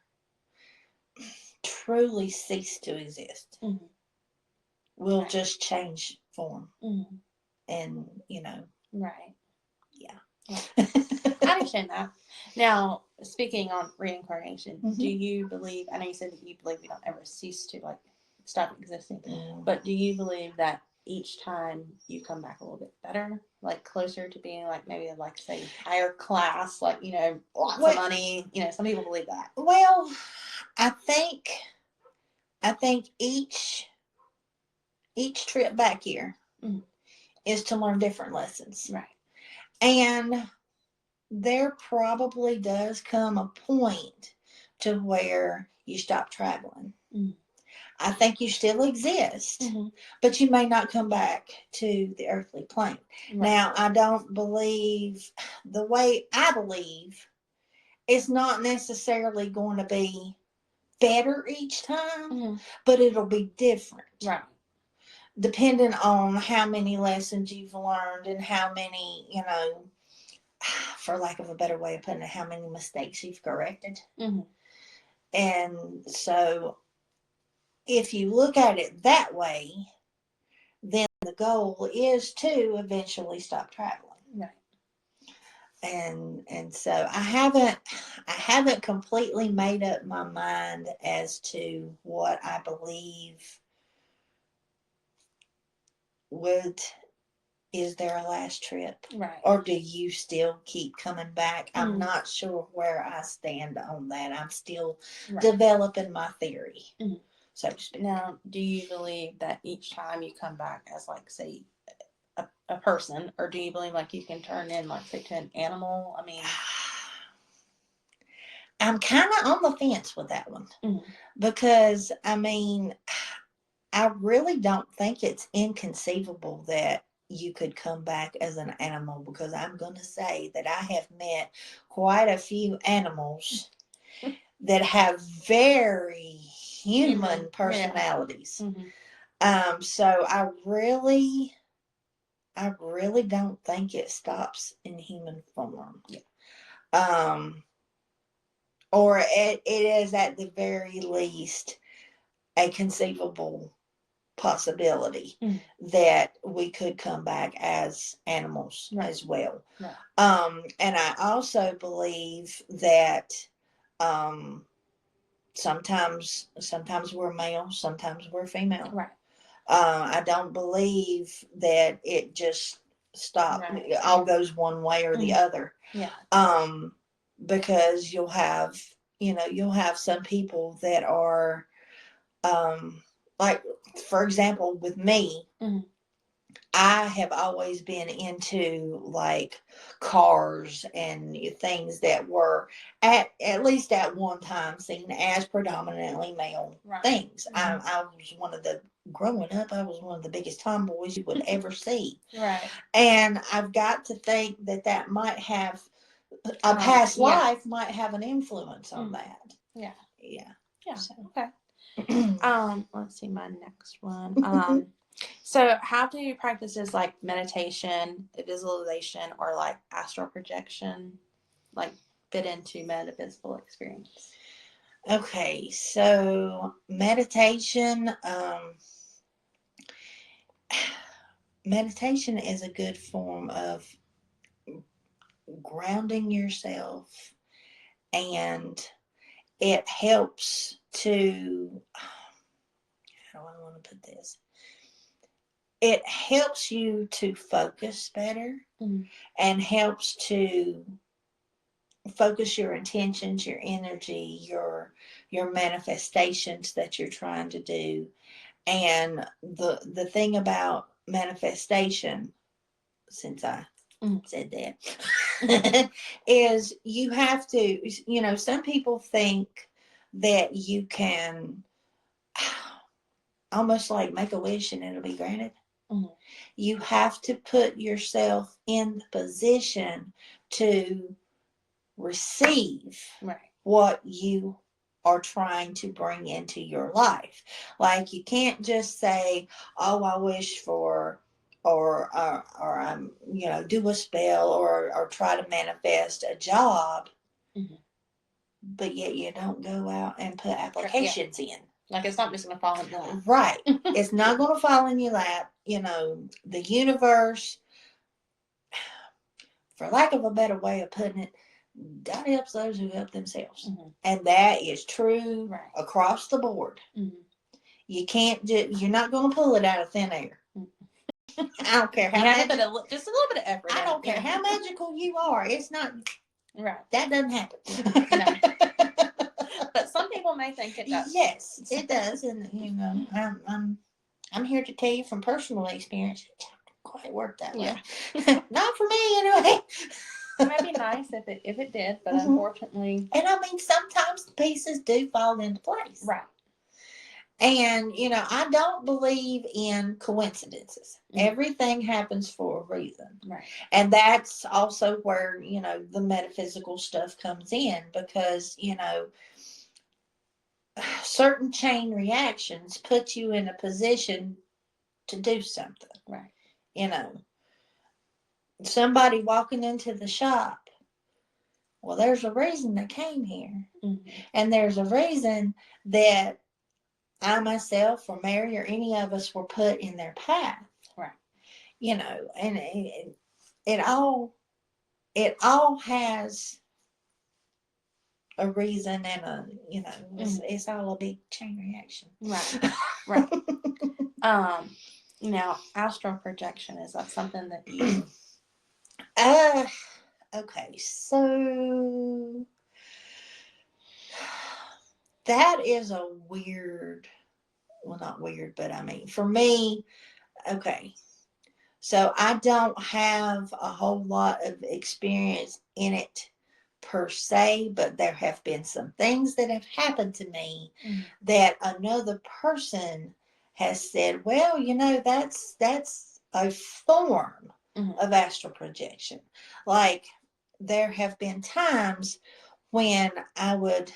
truly cease to exist. We'll right. just change form. And, right. Yeah. I understand that. Now, speaking on reincarnation, do you believe, I know you said that you believe we don't ever cease to, like, stop existing, but do you believe that each time you come back a little bit better, like closer to being like maybe like say higher class, like lots of money, some people believe that. Well, I think each trip back here is to learn different lessons, right? And there probably does come a point to where you stop traveling. I think you still exist, but you may not come back to the earthly plane. Right. Now, I don't believe, the way I believe, it's not necessarily going to be better each time, but it'll be different. Right. Depending on how many lessons you've learned and how many, for lack of a better way of putting it, how many mistakes you've corrected. And so if you look at it that way, then the goal is to eventually stop traveling. Right. And so I haven't completely made up my mind as to what I believe is there a last trip? Right. Or do you still keep coming back? I'm not sure where I stand on that. I'm still developing my theory, so to speak. Now, do you believe that each time you come back as, like, say, a person, or do you believe, like, you can turn in, like, say, to an animal? I mean, I'm kind of on the fence with that one. Because, I mean, I really don't think it's inconceivable that you could come back as an animal, because I'm going to say that I have met quite a few animals that have very human personalities. So I really don't think it stops in human form. Or it is at the very least a conceivable possibility that we could come back as animals as well. And I also believe that sometimes we're male, sometimes we're female. Right. I don't believe that it just stops, all goes one way or the other. Yeah. Because you'll have some people that are like, for example, with me, I have always been into like cars and things that were at least at one time seen as predominantly male things. I was growing up, I was one of the biggest tomboys you would ever see. Right. And I've got to think that might have a past life might have an influence on that. Yeah. Yeah. Yeah. So. Okay. Let's see my next one. So how do practices like meditation, visualization, or like astral projection, like fit into metaphysical experience? Okay, so meditation, meditation is a good form of grounding yourself, and it helps to, how do I want to put this? It helps you to focus better, and helps to focus your intentions, your energy, your manifestations that you're trying to do. And the thing about manifestation, since I said that, is you have to, some people think that you can almost like make a wish and it'll be granted. You have to put yourself in the position to receive what you are trying to bring into your life. Like, you can't just say, "Oh, I wish for," or I'm, do a spell, or try to manifest a job, but yet you don't go out and put applications in. Like, it's not just going to fall in your lap. Right. It's not going to fall in your lap. The universe, for lack of a better way of putting it, God helps those who help themselves. And that is true across the board. You can't you're not going to pull it out of thin air. I don't care how much, just a little bit of effort. I don't care how magical you are. It's not right. That doesn't happen. No. But some people may think it does. Yes, it does, and I'm here to tell you from personal experience, it doesn't quite work that way. Not for me, anyway. It might be nice if it did, but unfortunately. And I mean, sometimes the pieces do fall into place. Right. And, I don't believe in coincidences. Everything happens for a reason. Right. And that's also where, the metaphysical stuff comes in, because, certain chain reactions put you in a position to do something. Right. Somebody walking into the shop, well, there's a reason they came here. And there's a reason that I myself, or Mary, or any of us were put in their path. Right. And it all has a reason, and it's all a big chain reaction. Right. Right. Now, astral projection, is that something that you okay, so that is a weird, well, not weird, but I mean, for me, okay, so I don't have a whole lot of experience in it per se, but there have been some things that have happened to me that another person has said, well, that's a form of astral projection. Like, there have been times when I would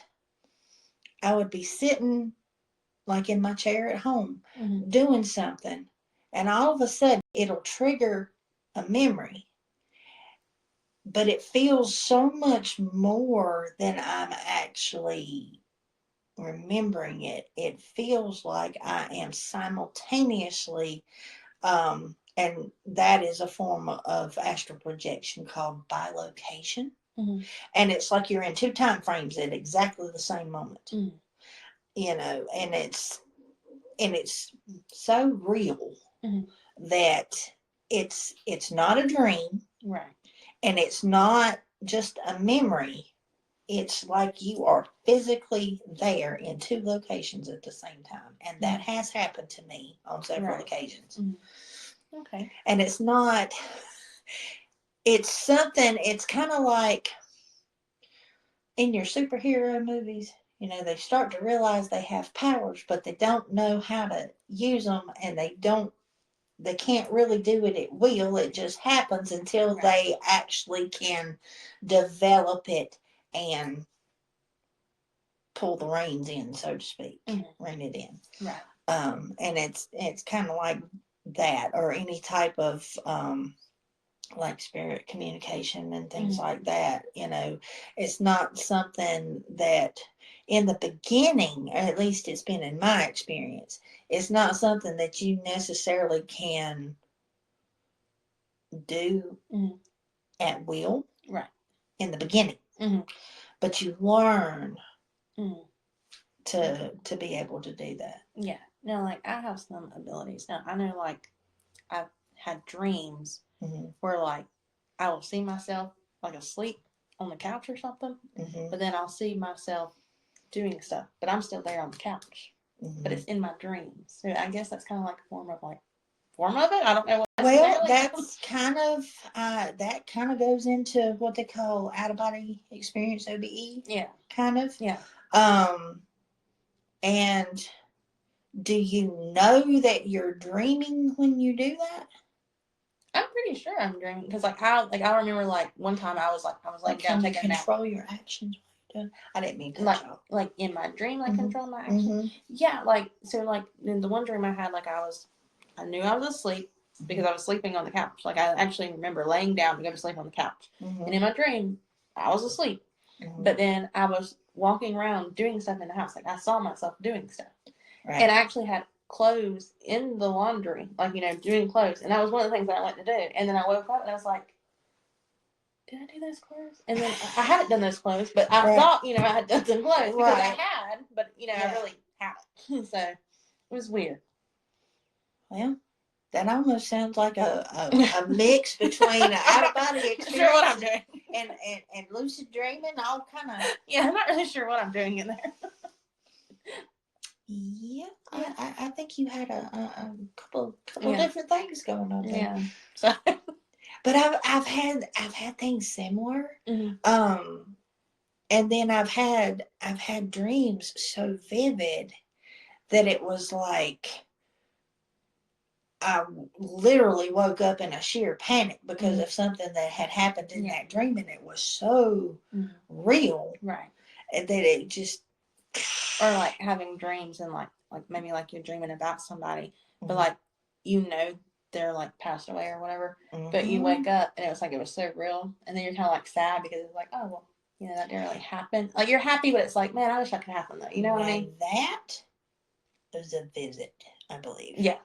be sitting, like, in my chair at home, doing something, and all of a sudden it'll trigger a memory, but it feels so much more than I'm actually remembering it. It feels like I am simultaneously, and that is a form of astral projection called bilocation. And it's like you're in two time frames at exactly the same moment. And it's so real that it's not a dream. Right. And it's not just a memory. It's like you are physically there in two locations at the same time. And that has happened to me on several occasions. Okay. And it's something, it's kind of like in your superhero movies, they start to realize they have powers, but they don't know how to use them, and they can't really do it at will. It just happens until they actually can develop it and pull the reins in, so to speak, Mm-hmm. rein it in. Right. And it's kind of like that, or any type of like spirit communication and things Mm-hmm. like that. It's not something that in the beginning, or at least it's been in my experience, it's not something that you necessarily can do Mm-hmm. at will. Right. In the beginning. Mm-hmm. But you learn Mm-hmm. to be able to do that. Yeah. No, like I have some abilities. Now I know, like I've had dreams where like I will see myself like asleep on the couch or something, but then I'll see myself doing stuff, but I'm still there on the couch. But it's in my dreams. So I guess that's kind of like a form of it. I don't know what. Well, that's kind of that kind of goes into what they call out of body experience, OBE. Yeah. Kind of. Yeah. And do you know that you're dreaming when you do that? I'm pretty sure I'm dreaming because I remember like one time I was laying down taking a nap. Control your actions. I didn't mean to cut you off. Like in my dream, like control my actions. Yeah, like so, like in the one dream I had, like I knew I was asleep because I was sleeping on the couch. Like I actually remember laying down to go to sleep on the couch, and in my dream I was asleep, but then I was walking around doing stuff in the house. Like I saw myself doing stuff, right. And I actually had clothes in the laundry, like doing clothes, and that was one of the things that I went to do. And then I woke up and I was like, did I do those clothes? And then I hadn't done those clothes, but I thought, I had done some clothes because I had, but, I really hadn't. So it was weird. Well, that almost sounds like a mix between an out-of-body experience sure what I'm doing. and lucid dreaming, all kind of. Yeah, I'm not really sure what I'm doing in there. Yeah. I think you had a couple different things going on there. Yeah. So. But I've had things similar. And then I've had dreams so vivid that it was like I literally woke up in a sheer panic because of something that had happened in that dream, and it was so real, right? That it just, or like having dreams and like maybe like you're dreaming about somebody, but like they're like passed away or whatever, but you wake up and it was like it was so real, and then you're kind of like sad because it's like, oh well, that didn't really happen. Like you're happy, but it's like, man, I wish that could happen though. You know what I mean? That was a visit, I believe. Yeah.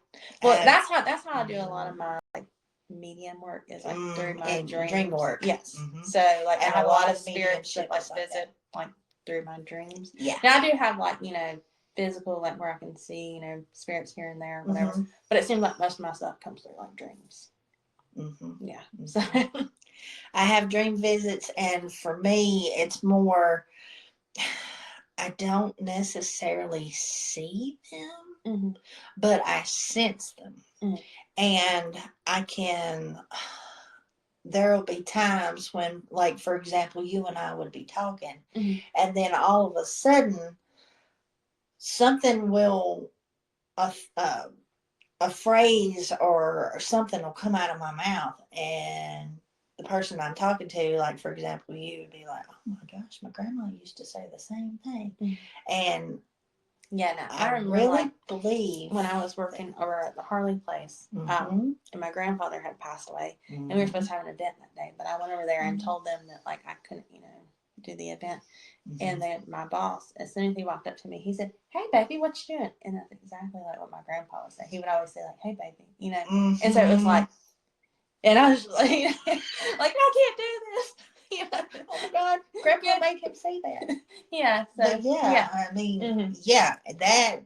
Well, that's how I do a lot of my like medium work is like through my dream work. Yes. So like and I have a lot of spirits that like visit like through my dreams. Yeah. Now I do have like physical, like where I can see spirits here and there, whatever. But it seems like most of my stuff comes through like dreams. Yeah. So I have dream visits, and for me, it's more. I don't necessarily see them, but I sense them, and I can. There will be times when, like, for example, you and I would be talking, and then all of a sudden, something will, a phrase or something will come out of my mouth, and the person I'm talking to, like, for example, you would be like, oh my gosh, my grandma used to say the same thing. And yeah, no, I remember really believe when I was working over at the Harley place, and my grandfather had passed away, and we were supposed to have an event that day, but I went over there and told them that like I couldn't, do the event. And then my boss, as soon as he walked up to me, he said, "Hey, baby, what you doing?" And that's exactly like what my grandpa would say. He would always say like, "Hey, baby," And so it was like, and I was like, like I can't do this. Oh my God, Grandpa made him say that. Yeah. So but yeah, I mean, yeah, that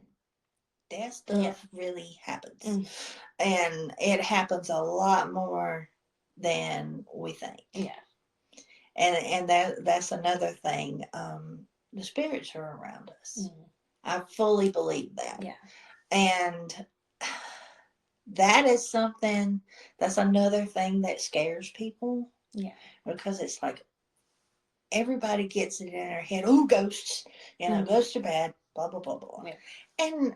stuff really happens, and it happens a lot more than we think. Yeah. And that's another thing. The spirits are around us. I fully believe that. Yeah. And that is something, that's another thing that scares people. Yeah. Because it's like everybody gets it in their head, oh, ghosts, ghosts are bad, blah, blah, blah, blah. Yeah. And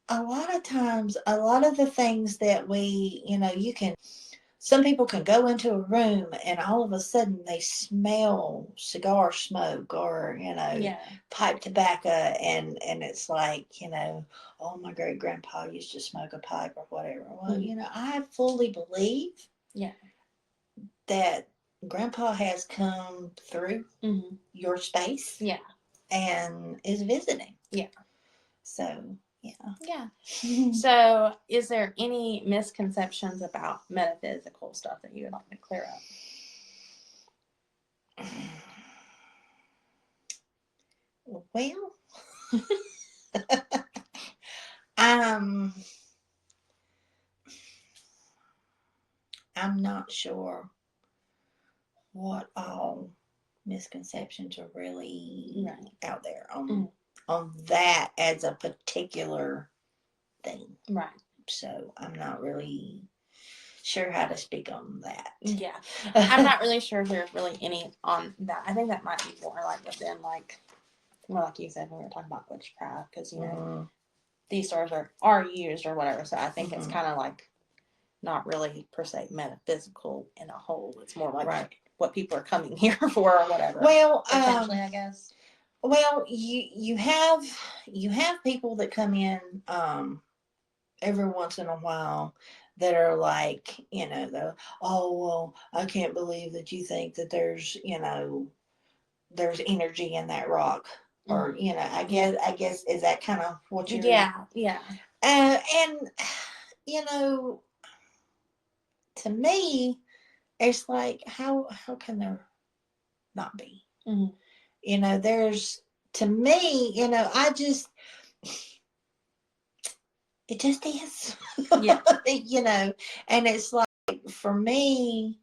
a lot of times, a lot of the things that we, you can some people can go into a room and all of a sudden they smell cigar smoke or, Yeah. pipe tobacco, and it's like, oh, my great grandpa used to smoke a pipe or whatever. Well, Mhm. I fully believe Yeah. that grandpa has come through Mm-hmm. your space Yeah. and is visiting. Yeah. So, yeah. Yeah. So, is there any misconceptions about metaphysical stuff that you would like to clear up? Well, um, I'm not sure what all misconceptions are really Right. out there Mhm. on that as a particular thing. Right. So I'm not really sure how to speak on that. Yeah. I'm not really sure if there's really any on that. I think that might be more like within, like, well, like you said when we were talking about witchcraft, because these stores are used or whatever. So I think it's kind of like not really per se metaphysical in a whole. It's more like Right. what people are coming here for or whatever. Well, Potentially, I guess. well, you have people that come in every once in a while that are like, oh, well, I can't believe that you think that there's energy in that rock, or I guess is that kind of what you're? Yeah. And you know, to me, it's like, how can there not be? Mm-hmm. There's, to me, I just, it just is. Yeah. And it's like, for me,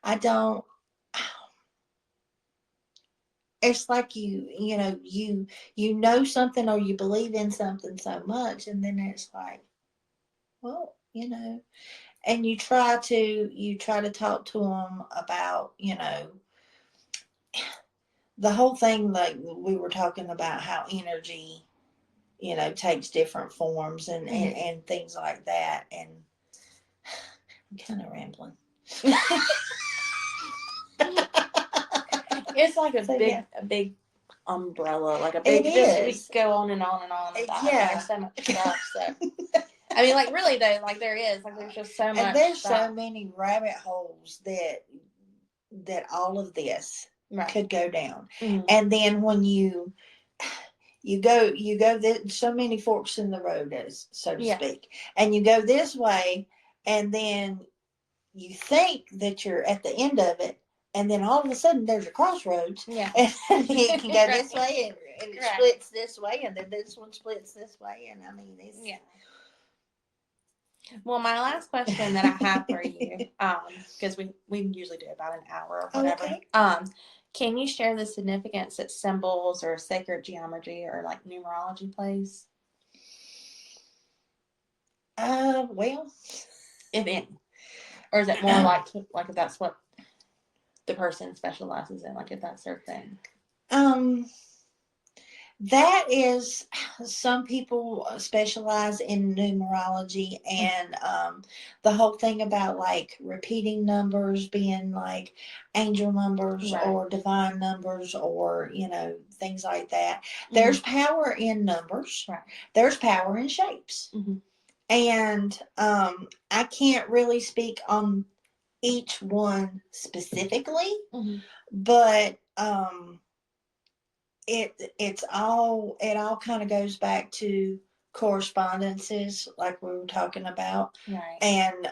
I don't, it's like you know something, or you believe in something so much, and then it's like, well, and you try to talk to them about, the whole thing, like we were talking about how energy, takes different forms, and things like that. And I'm kind of rambling. It's like So, yeah. a big umbrella, like a It big. Just we is. go on and on and on about. I mean, Yeah. there's so much stuff. So I mean, like, really though, like there is, like, there's just so much. And there's stuff. so many rabbit holes that all of this Right. could go down. Mm-hmm. And then when you go there's so many forks in the road, as so to speak, and you go this way, and then you think that you're at the end of it, and then all of a sudden there's a crossroads, and it can go this way, and it splits this way, and then this one splits this way, and I mean, it's Well, my last question that I have for you, because we usually do about an hour or whatever. Okay. Can you share the significance that symbols or sacred geometry or like numerology plays? Well, If any, or is it more like if that's what the person specializes in, like if that's their thing? That is, some people specialize in numerology, and the whole thing about like repeating numbers being like angel numbers, Right. or divine numbers, or things like that. There's power in numbers. Right. There's power in shapes. And I can't really speak on each one specifically, but it all kind of goes back to correspondences, like we were talking about. Right. And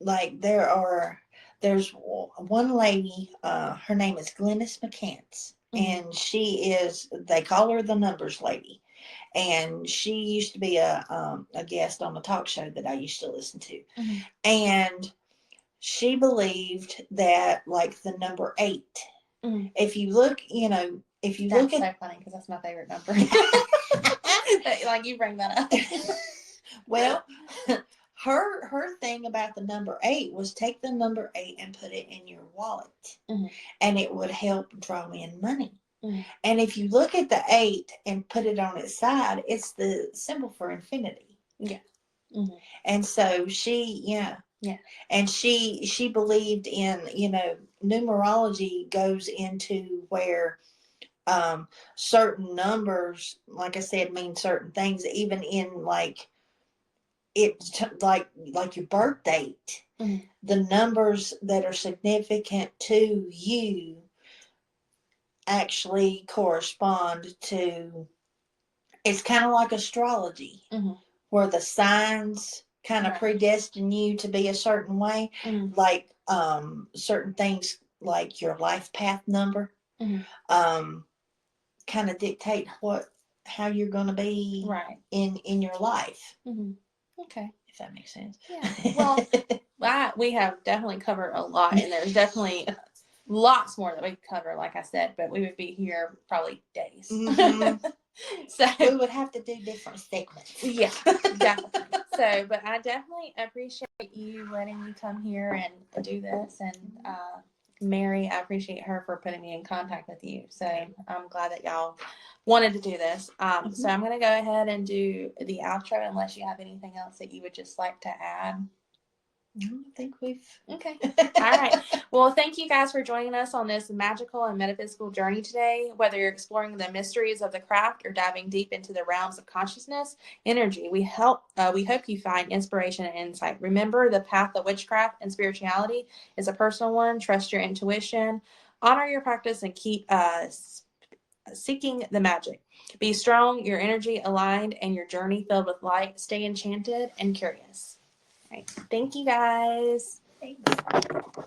like there's one lady, her name is Glennis McCants, and they call her the numbers lady, and she used to be a guest on a talk show that I used to listen to. And she believed that, like, the number 8, if you look, That's so funny because that's my favorite number. Like, you bring that up. Well, her thing about the number 8 was take the number 8 and put it in your wallet, and it would help draw in money. And if you look at the 8 and put it on its side, it's the symbol for infinity. Yeah. And so Yeah. And she believed in, numerology goes into where certain numbers, like I said, mean certain things, even in like like your birth date. Mm-hmm. The numbers that are significant to you actually correspond to, it's kind of like astrology, Mm-hmm. where the signs kind of Right. predestine you to be a certain way. Mm-hmm. Like certain things like your life path number Mm-hmm. kind of dictate how you're going to be Right. in your life. Mm-hmm. Okay. If that makes sense. Yeah. Well, we have definitely covered a lot, and there's definitely lots more that we could cover, like I said, but we would be here probably days. Mm-hmm. So we would have to do different segments. Yeah, definitely. So, but I definitely appreciate you letting me come here and do this, and Mary, I appreciate her for putting me in contact with you. So I'm glad that y'all wanted to do this. So I'm going to go ahead and do the outro unless you have anything else that you would just like to add. I think we've... Okay. All right. Well, thank you guys for joining us on this magical and metaphysical journey today. Whether you're exploring the mysteries of the craft or diving deep into the realms of consciousness, energy, we hope you find inspiration and insight. Remember, the path of witchcraft and spirituality is a personal one. Trust your intuition, honor your practice, and keep seeking the magic. Be strong, your energy aligned, and your journey filled with light. Stay enchanted and curious. All right. Thank you guys. Thanks.